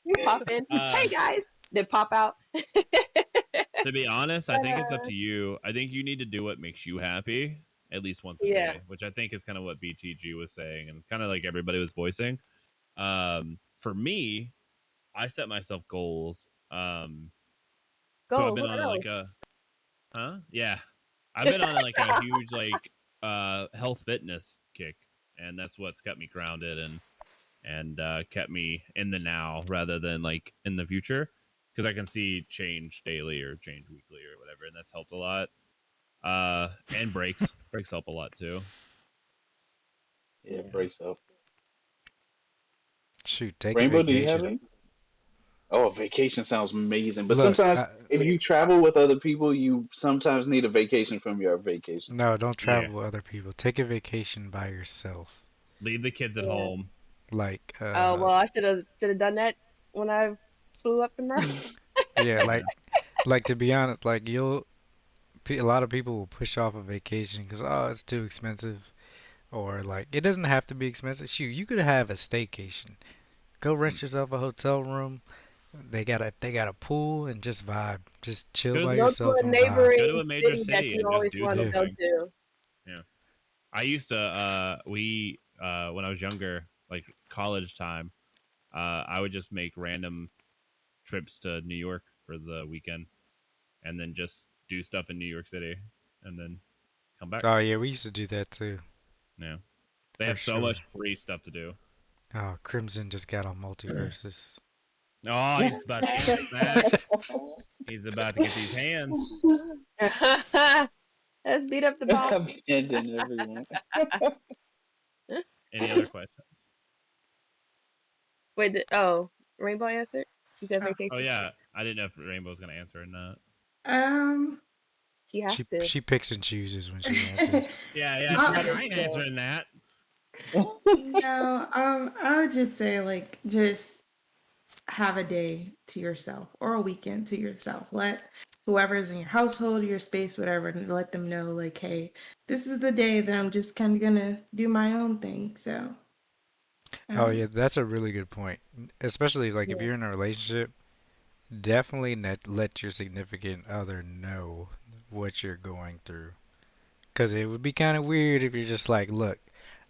you pop in, Uh, hey guys, then pop out. to be honest, I But think it's up to you. I think you need to do what makes you happy. at least once a Yeah. day, which I think is kind of what BTG was saying and kind of like everybody was voicing. For me, I set myself goals. So I've Goals. been What on else? like a, yeah, I've been on like a huge like health fitness kick, and that's what's kept me grounded and kept me in the now rather than like in the future, because I can see change daily or change weekly or whatever, and that's helped a lot. And breaks help a lot too. Yeah, Yeah. brace up. Shoot, take a Rainbow, do you have vacation. any? Oh, vacation sounds amazing. But Look, sometimes if you travel with other people, you sometimes need a vacation from your vacation. no, don't Yeah. travel with other people. Take a vacation by yourself. Leave the kids at Yeah. home. Like, Oh well, I should have done that when I flew up to Maryland. yeah, Yeah. like to be honest, like a lot of people will push off a vacation because it's too expensive, or like it doesn't have to be expensive. Shoot, you could have a staycation. Go rent yourself a hotel room. They got a pool and just vibe, just chill Go by Go to yourself a and vibe. go to neighboring a major city that city you and just always do wanted to Yeah. go something. to. Yeah. I used to we when I was younger, like college time, I would just make random trips to New York for the weekend and then just do stuff in New York City and then come back. Oh yeah, we used to do that too, Yeah. They for have so much sure. free stuff to do. Oh, Crimson just got on multiverses. Oh, he's about to get smacked. He's about to get these hands. Let's beat up the boss. Abandon everyone. Any other questions? Wait, Rainbow answered? She said Oh. Oh vacation. yeah, I didn't know if Rainbow's gonna answer or not. Um, She has She to. she picks and chooses when she answers. Yeah, she's I'll- like, I ain't answering that. no, I would just say like just have a day to yourself or a weekend to yourself. Let whoever's in your household, your space, whatever, let them know like, hey, this is the day that I'm just kind of gonna do my own thing. So, Oh um, yeah, that's a really good point. Especially like if Yeah. you're in a relationship, definitely let your significant other know what you're going through. 'Cause it would be kind of weird if you're just like, look,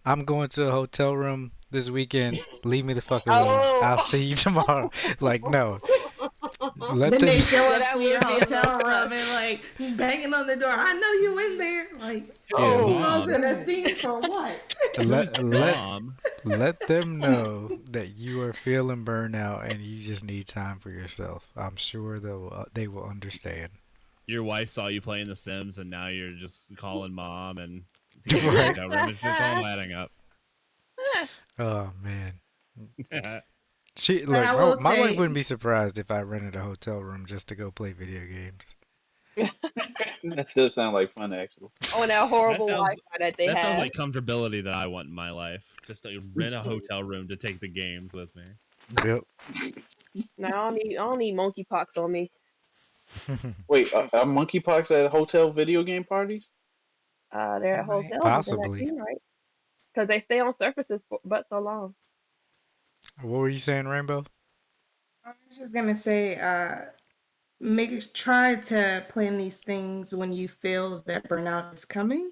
I'm going to a hotel room this weekend. Leave me the fuck alone. Oh, I'll see you tomorrow. Like, no. Let then them. they show yeah, up that to your would be a little hotel sus. room and like banging on the door. I know you in there. Like, His Yeah. causing mom. a scene for what? Whose Let let mom? let them know that you are feeling burnout and you just need time for yourself. I'm sure they will understand. Your wife saw you playing The Sims, and now you're just calling mom and to get your Right? hotel room. It's all adding up. Oh man. Yeah, She But look, I my will my wife say, wouldn't be surprised if I rented a hotel room just to go play video games. That does sound like fun, actually. On that that horrible sounds Wi-Fi that they have. like comfortability that I want in my life. Just to rent a hotel room to take the games with me. Yep. No, I don't need monkeypox on me. Wait, are monkeypox at hotel video game parties? They're at right. hotels if they're not Possibly. clean, right? Because they stay on surfaces for but so long. What were you saying, Rainbow? I was just gonna say, try to plan these things when you feel that burnout is coming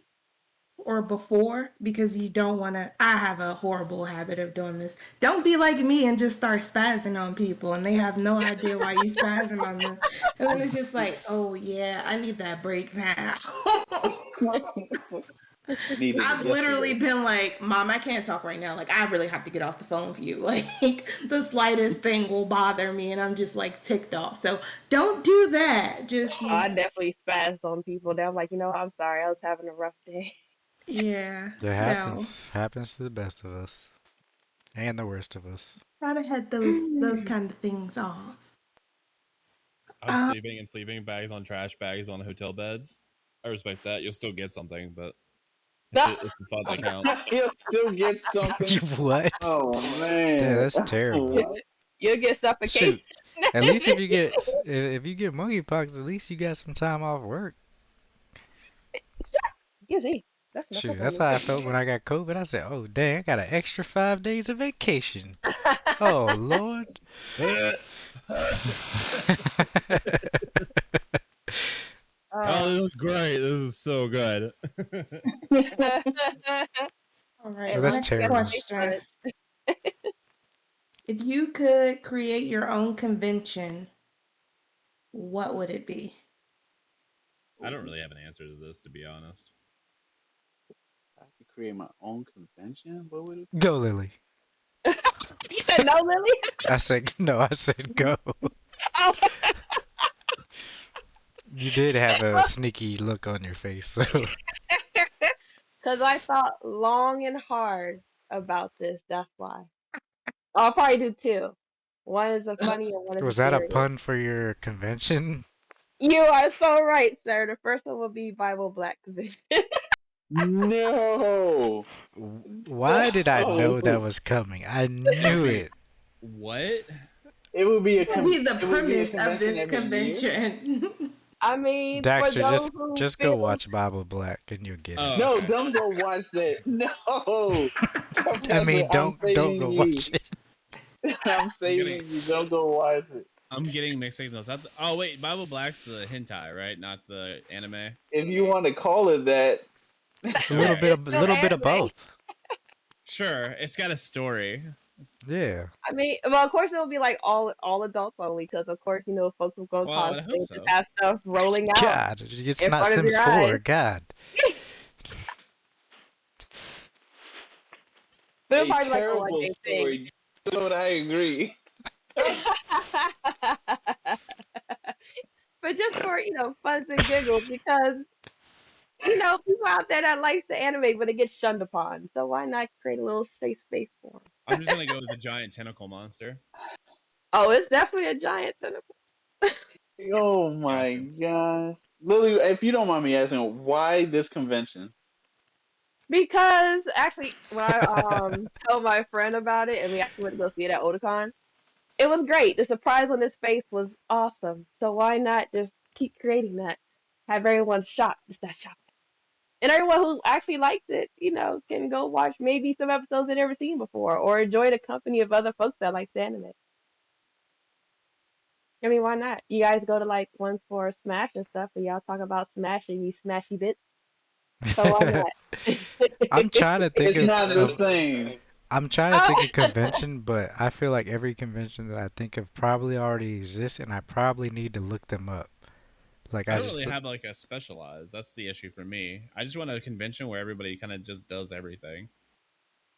or before, because you don't want to. I have a horrible habit of doing this. Don't be like me and just start spazzing on people and they have no idea why you spazzing on them. And then it's just like, oh yeah, I need that break now. Needed it I've literally yesterday. been like, Mom, I can't talk right now. Like, I really have to get off the phone with you. Like, the slightest thing will bother me, and I'm just like ticked off. So, don't do that. Just, Oh, I definitely spazzed on people. They're like, I'm sorry, I was having a rough day. yeah. It So, happens to the best of us and the worst of us. try to head those kind of things off. I'm Uh, sleeping in sleeping bags on trash bags on hotel beds. I respect that. You'll still get something, but it's the thought that counts. He'll still get something. You what? Oh Yeah, man. that's terrible. What? You'll get suffocation. Shoot. At least if you get monkeypox, at least you got some time off work. You see, that's enough Shoot, on that's you. how I felt when I got COVID. I said, "Oh dang, I got an extra 5 days of vacation." Oh Lord. Oh, this is great. This is so good. All Hey, right, Oh, that's look, next you got to terrible. pay question. for it. If you could create your own convention, what would it be? I don't really have an answer to this, to be honest. I could create my own convention. What would it be? Go, Lily. You said no, Lily? I said no. I said go. Oh, You did have a sneaky look on your face, so because I thought long and hard about this. That's why. I'll probably do two. One is a funny and one is a was that a serious. pun for your convention? You are so right, sir. The first one will be Bible Black Conviction. No. Why did I know that No. was coming? I knew Wait, it. what? It would be a What would be the it would be a premise of convention this every year. convention? I mean, for Daxter, those just who just go feel, watch Bible Black and you'll get it. Oh, No, okay. don't go watch that. No, I Professor, mean, I'm don't saving go you. watch it. I'm I'm getting saving you. Don't go watch it. I'm getting mixed signals. Oh wait, Bible Black's the hentai, right? Not the anime. If you want to call it that, It's a Okay. it's still little bit of anime. both. Sure, it's got a story. Yeah. I mean, well, of course it will be like all adults only, because of course folks will go Well, I would cosplay hope and so. have stuff rolling out God, it's in not front of Sims your 4. eyes. God. But it'll a probably be like a one terrible day thing. story. But I agree. But just for funs and giggles, because people out there that likes the anime, but it gets shunned upon. So why not create a little safe space for them? I'm just gonna go with a giant tentacle monster. Oh, it's definitely a giant tentacle. Oh my Gotcha. god, Lily, if you don't mind me asking, why this convention? Because actually, when I told my friend about it, and we actually went to go see it at Otakon, it was great. The surprise on his face was awesome. So why not just keep creating that? Have everyone shocked to start shopping. And everyone who actually likes it, can go watch maybe some episodes they've never seen before, or enjoy the company of other folks that like the anime. I mean, why not? You guys go to like ones for Smash and stuff, and y'all talk about Smash and you smashy bits. So why not? I'm trying to think It's not the of same. I'm trying to think Oh, of convention, but I feel like every convention that I think of probably already exists, and I probably need to look them up. Like I I don't just really have like a specialized. That's the issue for me. I just want a convention where everybody kind of just does everything.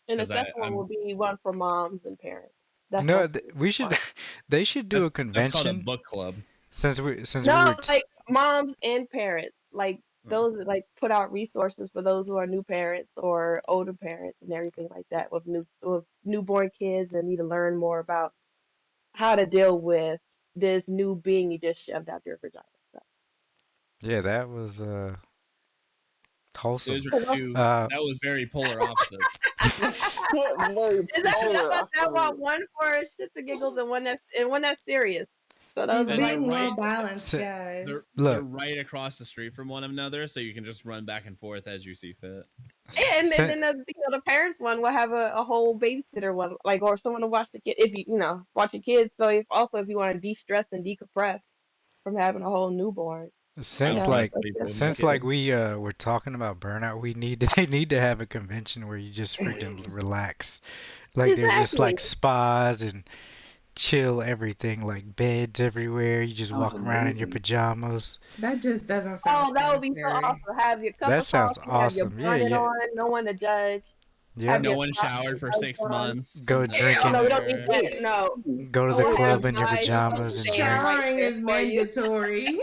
and the Because second one will I'm be one for moms and parents. That's no, also we should fun. they should do a that's called a convention book club. since we No, were like moms and parents, like Oh. those that like put out resources for those who are new parents or older parents and everything like that with newborn kids and need to learn more about how to deal with this new being you just shoved out your vagina. So, yeah, that was Those wholesome. are so two. Uh That was very polar opposite. Very exactly, polar that's what I opposite. want. One for shits and giggles and one that's serious. So those He's are And like they're being right. well balanced, so, They're guys. they're look, right across the street from one another, so you can just run back and forth as you see fit. and si- then the parents one will have a whole babysitter one, like, or someone to watch the kid if watch your kids. So if you want to de-stress and decompress from having a whole newborn, I since don't like trust so people with just no since kid. like we were talking about burnout, we need to they need to have a convention where you just freaking relax. Like there's just exactly. like spas and chill everything, like beds everywhere. You just Sounds walk around in your amazing. pajamas. That just doesn't sound Oh, that would be so sanitary. awesome. Have your cup That of sounds coffee, have your awesome. Yeah, bonnet yeah, on, no one to judge. yep. Have No your one socks showered and for tights 6 months, Go and Oh no, drinking, we don't need they're that. No, go to the we'll have club in your guys and folks pajamas and stand drink. right Showering there is for you. mandatory.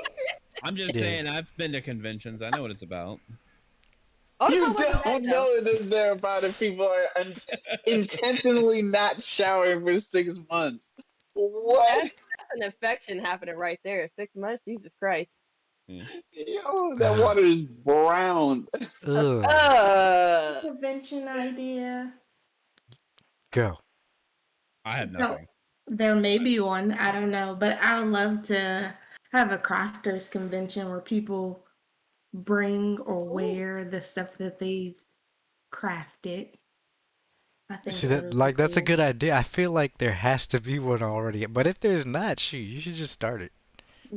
I'm just Yeah. saying, I've been to conventions. I know what it's about. You Otakon wasn't bad don't though. know this there about if people are intentionally not showering for 6 months. What? That's an infection happening right there. 6 months, Jesus Christ. Hmm. Yo, that water is brown. Ugh. Uh, Convention idea. Go. I have So nothing. there may be one, I don't know, but I would love to have a crafters convention where people bring or ooh. wear the stuff that they've crafted. I think See that that would be like that's a cool. good idea. I feel like there has to be one already. But if there's not, shoot, you should just start it.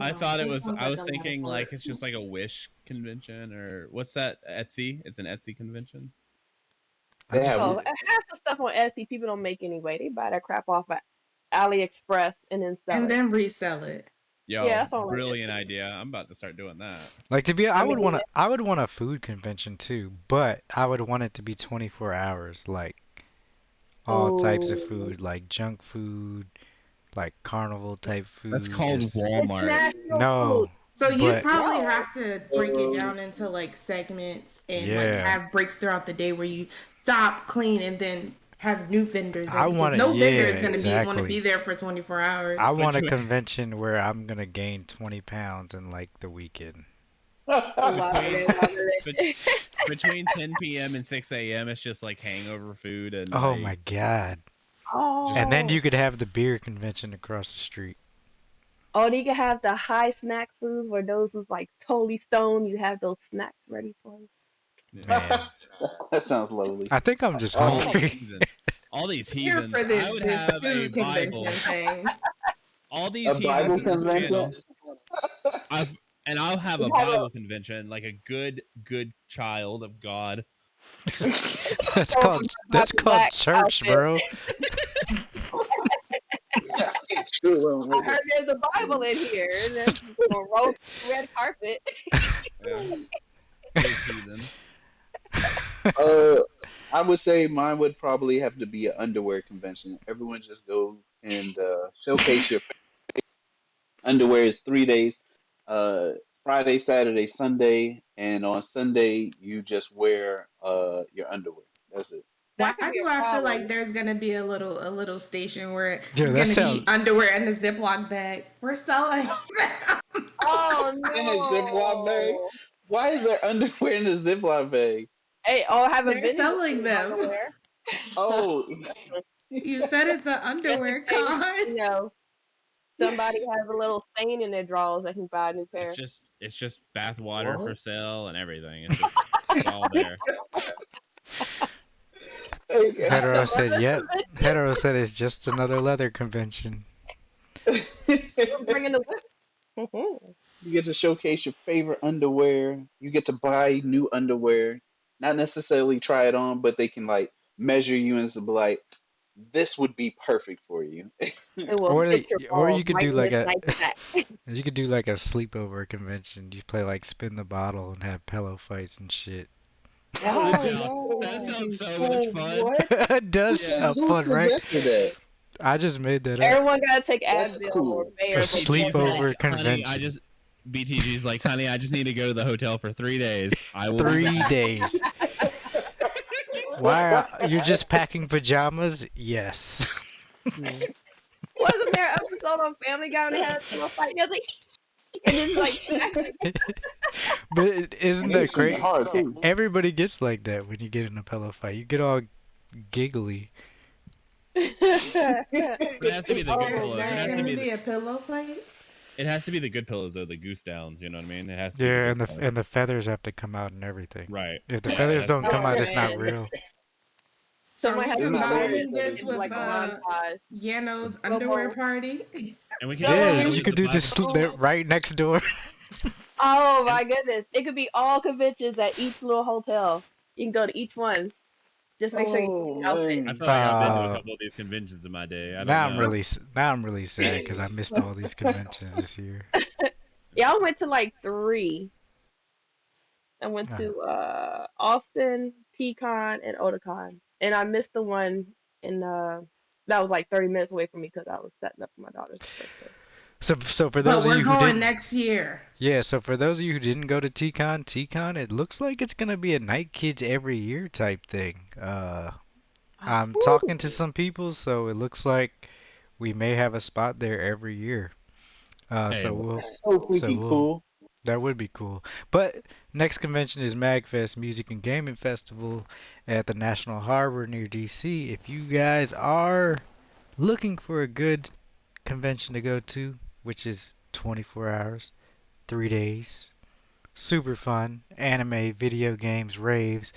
I No, thought it that was. sounds I like was a lot of thinking like work. it's just like a Wish convention or what's that? Etsy. It's an Etsy convention. I They just have Oh, half the stuff on Etsy people don't make anyway. They buy that crap off of AliExpress and then sell And it. then resell it. Yeah, Yo, that's all like brilliant Etsy. idea. I'm about to start doing that. like to be. I mean, I would want a food convention too, but I would want it to be 24 hours, like all types of oh, food, like junk food, like carnival type That's food. called Just Walmart. international food. no, So you'd but probably No. have to break it down into like segments and like yeah, have breaks throughout the day where you stop, clean, and then have new vendors I in because want it. no vendor Yeah, is gonna be want to be exactly. there for 24 I hours. want a Between convention where I'm gonna gain 20 pounds in like the weekend. Love between it, love bet- it. between 10 p.m. and 6 a.m. It's just like hangover food and Oh like my God. just And then Oh, you could have the beer convention across the street. oh, and you can have the high snack foods where those who's like totally stoned, you have those snacks ready for you. yeah. Man, that sounds lovely. I think I'm just all Um, these hungry. heathens. All these Here heathens. for I this would this have a food convention Bible. thing. All a these heathens Bible in this convention. channel. I've and I'll have a You have a Bible convention, like a good child of God. go from black That's to called black church, outfit. bro. True, I heard there's a Bible in here, and then we'll roll red carpet. Yeah, those heathens. uh, I would say mine would probably have to be an underwear convention. Everyone just go and showcase your underwear. Is 3 days, uh, Friday, Saturday, Sunday, and on Sunday you just wear your underwear. That's it. Why That could be do a I feel like problem. there's gonna be a little station where Yeah, it's that gonna be sounds. underwear in a Ziploc bag? We're selling. Oh In a Ziploc bag? no! Why is there underwear in a Ziploc bag? Hey, oh, have a They're vending selling machine of them. underwear. Oh, You said it's an Just in underwear case, con. somebody has a little stain in their drawers, they can buy a new pair. It's just bath water for what? sale and everything. It's all there. That's Hetero the said, leather "Yep." convention. Hetero said it's just another leather convention. We're bringing the whips. Mhm. You get to showcase your favorite underwear. You get to buy new underwear. Not necessarily try it on, but they can like measure you and be like, this would be perfect for you. It will fit your Or balls you could right do in like this a, nice sack. you could do like a sleepover convention. You play like spin the bottle and have pillow fights and shit. Oh That sounds no! so much Oh, fun. what? It does Yeah. sound Who fun, right? suggested that? I just made that up. Everyone gotta take That's Advil or cool. A Bayer before BTG's bed. sleepover like, honey, convention. BTG's like, honey, I just need to go to the hotel for 3 days. I will be 3 back. days. Why? You're just packing pajamas? Yes. Wasn't there an episode on Family Guy when they had a pillow fight? They was like, and then like But isn't And he was that shooting great? hard too. Everybody gets like that when you get in a pillow fight. You get all giggly. But it has to be the good There, oh pillows. It there's has to man. gonna be be a pillow fight. it has to be the good pillows though, the goose downs, you know what I mean? It has to be the Yeah, good stuff. and the feathers have to come out and everything. Right. If the Yeah, it feathers has to don't be come Oh out, good. it's not man. real. So are Someone we has It's to not buy always combining that this it's into with like a montage. Yano's Slow underwear mo. party? And we can Yeah, No. you could do this right next door. Oh my goodness. It could be all conventions at each little hotel. You can go to each one. Just make sure you get Oh the outfit. I man. feel like I've been to a Uh, couple of these conventions in my day. I don't know. now I'm really sad because I missed all these conventions this year. Yeah, I went to like three. I went Uh, to Austin, TCon, and Otakon. And I missed the one in that was like 30 minutes away from me because I was setting up for my daughter's birthday. so for But those of we're you who going didn't, next year. yeah, so for those of you who didn't go to TCon, it looks like it's gonna be a Night Kids every year type thing. I'm talking to Ooh. some people, so it looks like we may have a spot there every year. Hey, So So freaking we'll, cool. that would be cool. But next convention is MagFest Music and Gaming Festival at the National Harbor near DC. If you guys are looking for a good convention to go to, which is 24 hours, 3 days, super fun, anime, video games, raves.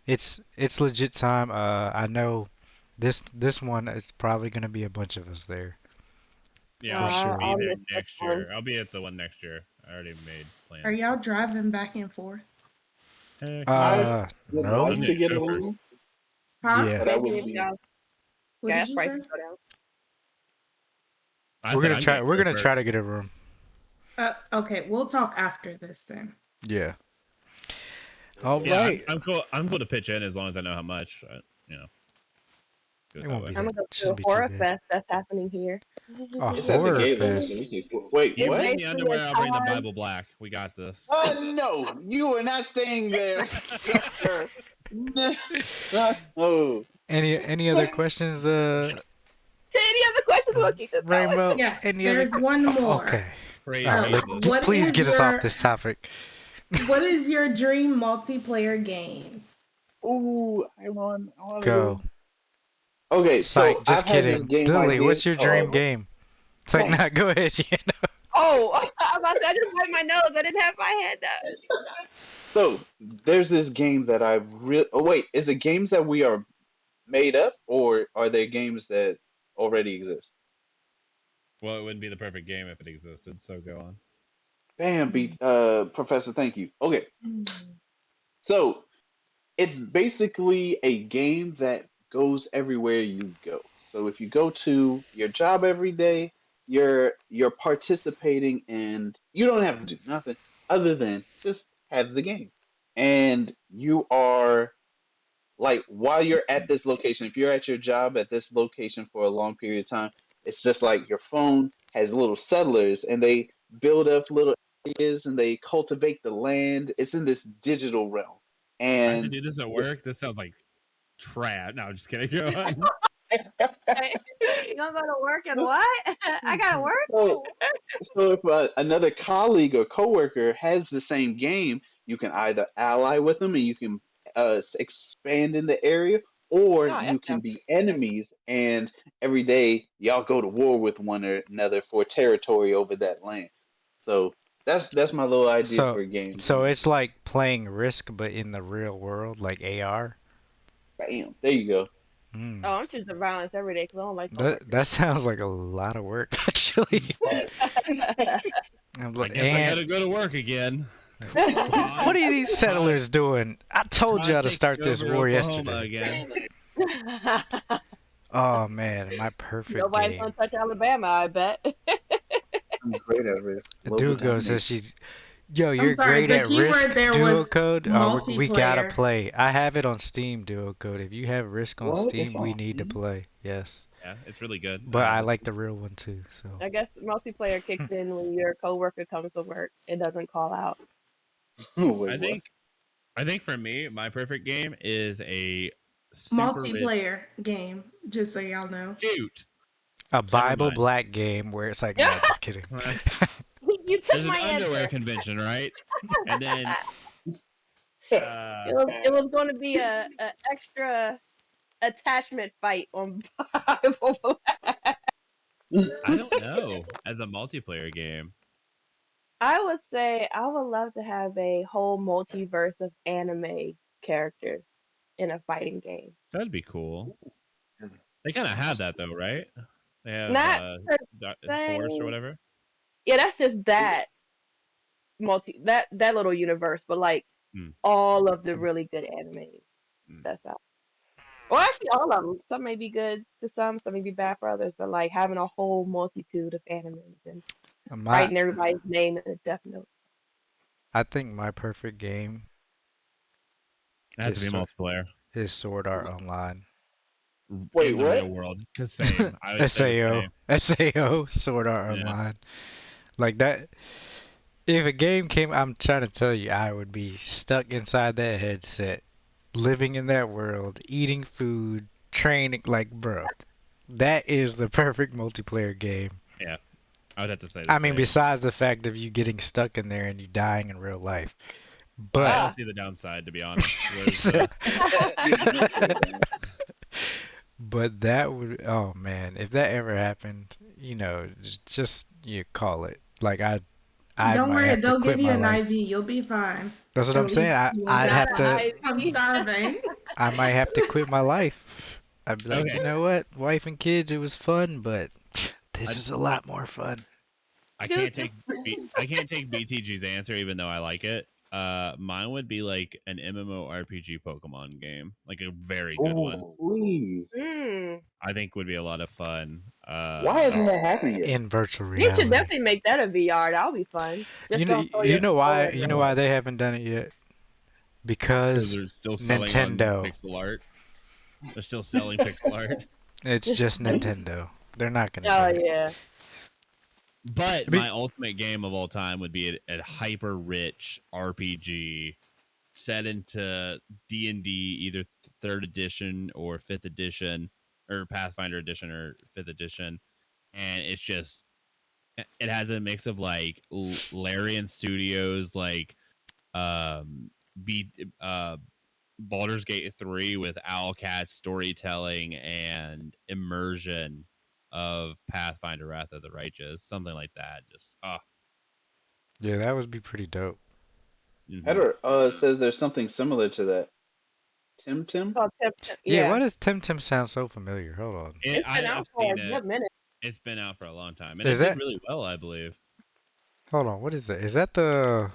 It's legit time. I know this one is probably gonna be a bunch of us there. Yeah, For I'll sure. be I'll there miss this next one. year. I'll be at the one next year. I already made Are plans. y'all driving back and forth? Heck I no. would No. like I'm to the get a chauffeur. room, Huh? Yeah. but I would Especially if be. y'all What did gas you say? prices go down. I We're said gonna I'm try. getting We're gonna chauffeur. try to get a room. Okay, we'll talk after this then. Yeah. All Yeah, right. I'm cool. I'm cool to pitch in as long as I know how much. You know, do it It that won't way. be I'm that. gonna go to a Shouldn't be too horror bad. fest that's happening here. A It's at the horror Gaylord. Let fest. me see. Wait, You It's what? bring the basically underwear. a I'll bring the time. Bible black. We got this. No, you are not staying there, sir. No. Oh, Any other questions? Any other questions? We'll keep this going. Rainbow. Yes, Any other? there's one Oh, more. okay. Praise All right. Jesus. What Please is get us off your this topic. what is your dream multiplayer game? ooh, I want to Go. go. Okay, Psych. so Just I've had this kidding. game Lily, idea. what's your dream game? It's like, Dang. nah, go ahead. You know. Oh, I was about to say, I just wiped my nose. I didn't have my head up. So there's this game that I really. Oh wait, is it games that we are made up, or are they games that already exist? Well, it wouldn't be the perfect game if it existed. So go on. Bam, Professor. Thank you. Okay, Mm. so it's basically a game that goes everywhere you go. So if you go to your job every day, you're participating and you don't have to do nothing other than just have the game. And you are like while you're at this location, if you're at your job at this location for a long period of time, it's just like your phone has little settlers and they build up little areas and they cultivate the land. It's in this digital realm. I have to And do this at work. This sounds like trash. No, I'm just kidding. Go on. You gonna go to work and what? I gotta work? so, so if another colleague or coworker has the same game, you can either ally with them and you can expand in the area, or No, you that's can no. be enemies and every day y'all go to war with one another for territory over that land. So that's my little idea So, for a game. so it's like playing Risk, but in the real world, like AR. Bam, there you go. Mm. Oh, I'm choosing violence every day because I don't like That sounds like a lot of work, actually. coworkers. I guess I And gotta go to work again. what are these settlers doing? I told y'all to Taking start this over war Oklahoma yesterday. again. Oh man, my perfect Nobody's gonna game. touch Alabama, I bet. I'm great at risk. Global Dugo says domination. she's. Yo, I'm you're sorry, great the at Risk keyword there Duo was Code. We gotta multiplayer. play. I have it on Steam Duo Code. If you have Risk on What? It's Steam, we on need to Steam? play. Yes, Yeah, it's really good. but I It. like the real one too. So. I guess multiplayer kicks in when your coworker comes to work. It doesn't call out. Wait, I what? think. I think for me, my perfect game is a super rich Multiplayer game, just so y'all know. shoot. A Never Bible mind. Black game where it's like, no, just kidding. You took There's an my underwear answer. convention, right? And then It was going to be a extra attachment fight on Bible Black. I don't know. As a multiplayer game, I would say I would love to have a whole multiverse of anime characters in a fighting game. that'd be cool. They kind of had that though, right? They have Not per se. Force or whatever. Yeah, that's just that that little universe, but like Hmm. all of the really good anime. Hmm. That's out. Well, actually, all of them. Some may be good to some may be bad for others. But like having a whole multitude of animes and My, writing everybody's name in a death note. I think my perfect game It has is to be multiplayer. Sword Art Online. Wait, In the what? real world. Cause same. I would say the SAO, same. SAO, Sword Art Yeah. Online. Like that. If a game came, I'm trying to tell you, I would be stuck inside that headset, living in that world, eating food, training. Like, bro, that is the perfect multiplayer game. Yeah. I would have to say the I same. mean, besides the fact of you getting stuck in there and you dying in real life. I But don't see the downside, to be honest. Whereas, So- but that would, oh man, if that ever happened, just you call it. Like I Don't might worry, have to they'll quit give you my an life. IV. You'll be fine. That's what At I'm saying. least you won't I'd die have to. from starving. I might have to quit my life. I'd be like, Okay. you know what, wife and kids, it was fun, but this is a lot more fun. I can't take BTG's answer, even though I like it. Mine would be like an MMORPG Pokemon game, like a very good one. Please. I think would be a lot of fun. Why hasn't that happened yet? In virtual You should reality. definitely make that a VR. That would be fun. Just don't throw your controller You know why they haven't done it yet? Because they're still selling on Nintendo. pixel art. They're still selling pixel art. It's just Nintendo. They're not gonna. Oh do it. yeah. But my ultimate game of all time would be a hyper rich RPG set into D&D, either third edition or fifth edition, or Pathfinder edition or fifth edition, and it has a mix of like Larian Studios, like Baldur's Gate 3 with Owlcat storytelling and immersion of Pathfinder Wrath of the Righteous, something like that. Just Yeah, that would be pretty dope. Header says there's something similar to that. Tim? Oh, Tim, Yeah, why does Tim sound so familiar? Hold on. It's been out for a good minute. It's been out for a long time, and Is it that- did really well, I believe. Hold on, what is that? Is that the?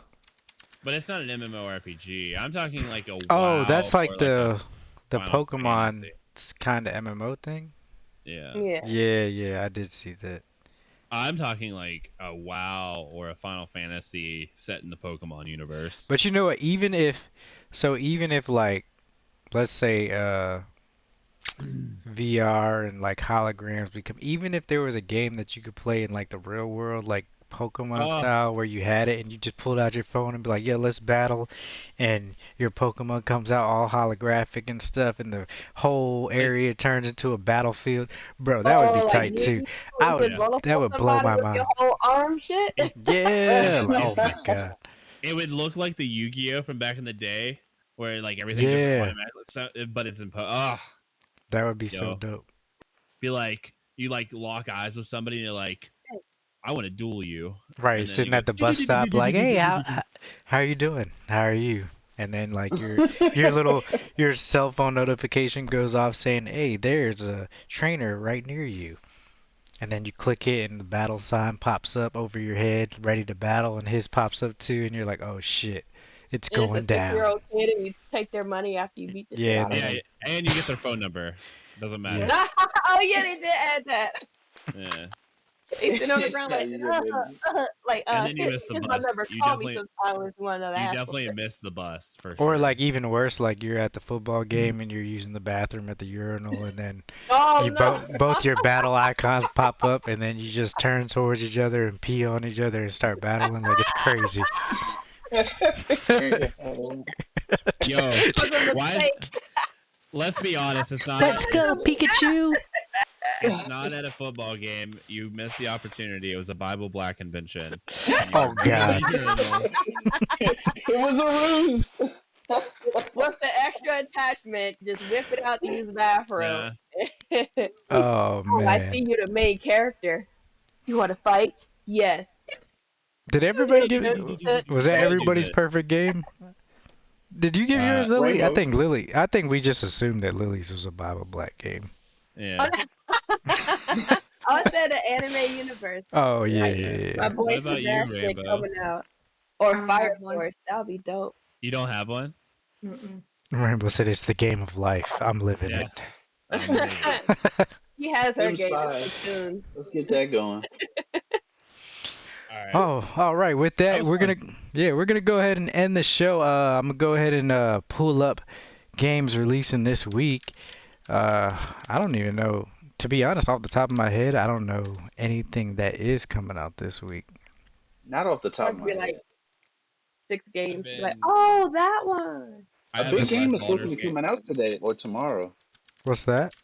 But it's not an MMORPG. I'm talking like a Oh, WoW that's like or the Final Pokemon Fantasy. kind of MMO thing. Yeah. Yeah, I did see that. I'm talking like a WoW or a Final Fantasy set in the Pokemon universe. But you know what? Even if like, let's say VR and like holograms become, even if there was a game that you could play in like the real world, like Pokemon style, where you had it and you just pulled out your phone and be like, yeah, let's battle, and your Pokemon comes out all holographic and stuff, and the whole area turns into a battlefield, bro, that would be tight too. That would blow my mind. Your whole arm shit. Yeah, oh my god. It would look like the Yu-Gi-Oh from back in the day, where like everything just automatically, but it's in that would be so dope. Be like you like lock eyes with somebody and you're like, I want to duel you. Right, sitting at the bus stop like, hey, how you doing? How are you? And then like your cell phone notification goes off saying, hey, there's a trainer right near you. And then you click it and the battle sign pops up over your head, ready to battle, and his pops up too, and you're like, oh shit, it's going down. It's a 6-year-old kid and you take their money after you beat the shit out of them. And you get their phone number. Doesn't matter. Oh yeah, they did add that. Yeah. They sit on the ground like, and then you miss the bus. You definitely missed the bus for sure. Or sure. like even worse, like you're at the football game and you're using the bathroom at the urinal, and then both your battle icons pop up, and then you just turn towards each other and pee on each other and start battling like it's crazy. Yo, why? Let's be honest, it's not. Let's go, Pikachu. It's not at a football game. You missed the opportunity. It was a Bible Black convention. Oh god. It was a ruse. What's the extra attachment? Just whip it out to use the bathroom. Yeah. Oh man. I see you the main character. You want to fight? Yes. Did everybody give it? Was that everybody's perfect game? Did you give yours, Lily? Rainbow. I think we just assumed that Lily's was a Bible Black game. Yeah. I said the anime universe. Oh yeah. My boy Sebastian coming out. Or Fire Force. That would be dope. You don't have one? Rainbow said it's the game of life. I'm living it. He has her game soon. Let's get that going. Oh, all right. With that, we're gonna go ahead and end the show. I'm gonna go ahead and pull up games releasing this week. I don't even know, to be honest, off the top of my head, I don't know anything that is coming out this week. Not off the top of my head. Like 6 games. Like, oh, that one. A big game is supposed to be coming out today or tomorrow. What's that?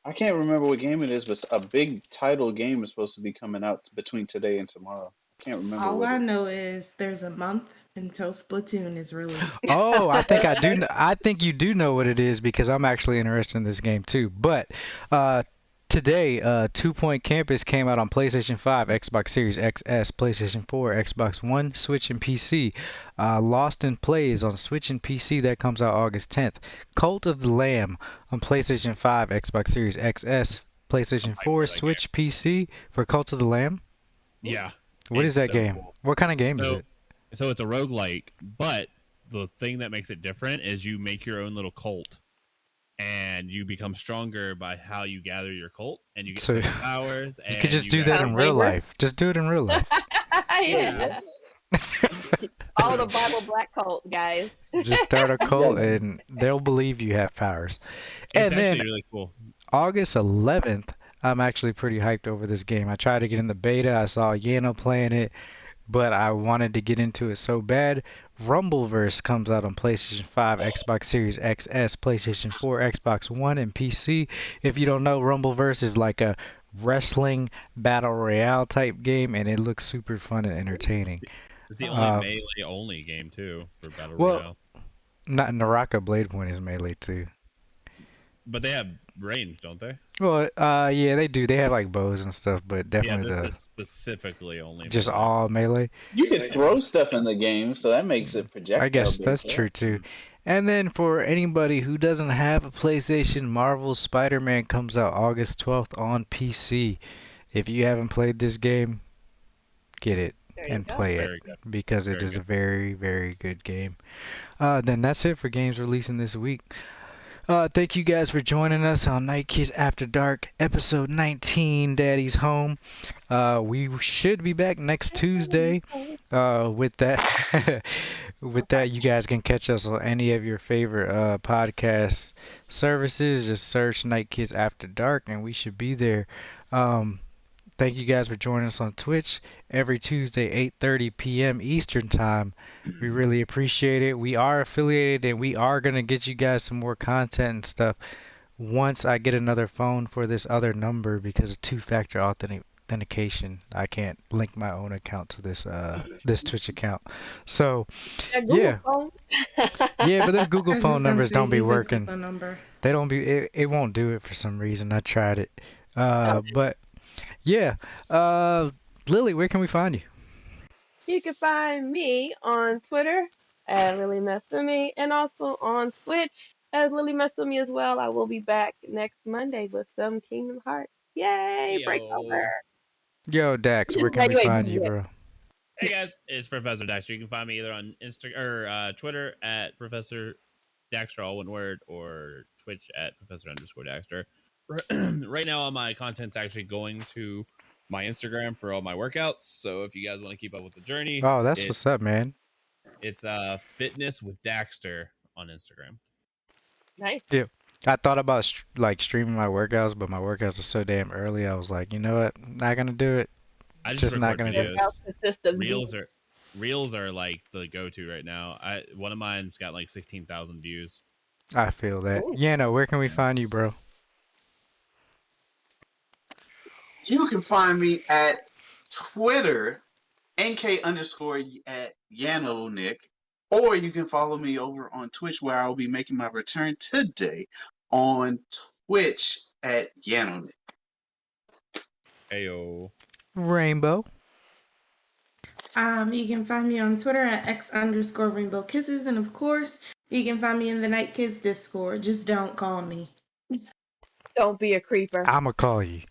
I can't remember what game it is, but a big title game is supposed to be coming out between today and tomorrow. I can't remember. All I know is there's a month until Splatoon is released. Oh, I think I do. I think you do know what it is because I'm actually interested in this game too. But today, 2 Point Campus came out on PlayStation 5, Xbox Series XS, PlayStation 4, Xbox One, Switch, and PC. Lost in Plays on Switch and PC, that comes out August 10th. Cult of the Lamb on PlayStation 5, Xbox Series XS, PlayStation hyped 4, for that game. Switch, PC for Cult of the Lamb. Yeah. What is it's that so game? cool. What kind of game is So, it? so it's a roguelike, but the thing that makes it different is you make your own little cult. And you become stronger by how you gather your cult, and you get So special powers. you And could just do that Sounds in real dangerous. life. Just do it in real life. Yeah. All the Bible Black cult guys. Just start a cult Yes. and they'll believe you have powers. It's And then actually really cool. August 11th, I'm actually pretty hyped over this game. I tried to get in the beta. I saw Yano playing it, but I wanted to get into it so bad. Rumbleverse comes out on PlayStation 5, Xbox Series XS, PlayStation 4, Xbox One, and PC. If you don't know, Rumbleverse is like a wrestling battle royale type game, and it looks super fun and entertaining. It's the only Uh, melee only game too for battle well, royale. not Naraka Blade Point is melee too. But they have range, don't they? Well, yeah, they do. They have like bows and stuff, but Yeah, definitely this is specifically only just melee. all melee. You can throw stuff in the game, so that makes it projectile. I guess based, that's right? true too. And then for anybody who doesn't have a PlayStation, Marvel's Spider-Man comes out August 12th on PC. If you haven't played this game, get it There you and go. play it Very good. because it Very is a good. very, very good game. Then that's it for games releasing this week. Thank you guys for joining us on Night Kids After Dark, episode 19, Daddy's Home. We should be back next Tuesday. With that, you guys can catch us on any of your favorite podcast services. Just search Night Kids After Dark, and we should be there. Thank you guys for joining us on Twitch every Tuesday, 8:30 p.m. Eastern Time. We really appreciate it. We are affiliated, and we are going to get you guys some more content and stuff once I get another phone for this other number because of two-factor authentication. I can't link my own account to this Twitch account. So, That Google yeah. phone. Yeah, but them Google I was phone just gonna numbers say, don't be use a working. Google number. They don't be it won't do it for some reason. I tried it. But yeah. Lily, where can we find you? You can find me on Twitter at LilyMasume and also on Twitch as LilyMasume as well. I will be back next Monday with some Kingdom Hearts. Yay, breakover. Yo. Yo, Dax, where can Wait, we wait, find you, wait. bro? Hey guys, it's Professor Daxter. You can find me either on Twitter at Professor Daxter, all one word, or Twitch at Professor_Daxter. Right now, all my content's actually going to my Instagram for all my workouts. So if you guys want to keep up with the journey, Oh, that's what's up, man. it's Fitness with Daxter on Instagram. Nice. Yeah. I thought about streaming my workouts, but my workouts are so damn early. I was like, you know what? Not gonna do it. I Just not record gonna do it. videos. Reels are like the go-to right now. One of mine's got like 16,000 views. I feel that. Ooh. Yano, where can we find you, bro? You can find me at Twitter, NK_ at Yanonick, or you can follow me over on Twitch where I will be making my return today on Twitch at Yanonick. Heyo. Rainbow. You can find me on Twitter at X_Rainbowkisses, and of course, you can find me in the Night Kids Discord. Just don't call me. Don't be a creeper. I'ma call you.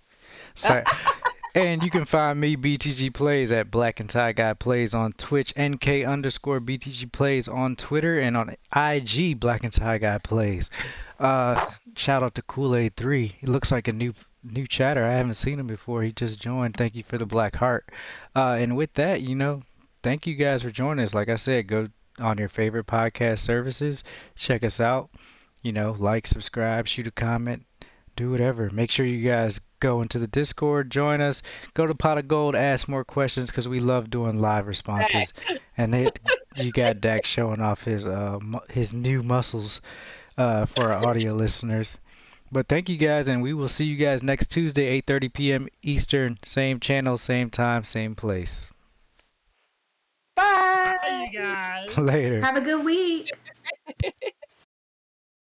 So, and you can find me BTG Plays at Black and Tie Guy Plays on Twitch, NK_BTG Plays on Twitter, and on IG Black and Tie Guy Plays. Shout out to Kool-Aid 3. He looks like a new chatter. I haven't seen him before. He just joined. Thank you for the black heart. And with that, thank you guys for joining us. Like I said, go on your favorite podcast services. Check us out. Like, subscribe, shoot a comment, do whatever. Make sure you guys go into the Discord, join us, go to Pot of Gold, ask more questions because we love doing live responses. And you got Dax showing off his new muscles for our audio listeners. But thank you guys, and we will see you guys next Tuesday, 8:30 p.m. Eastern, same channel, same time, same place. Bye. Bye, you guys. Later. Have a good week.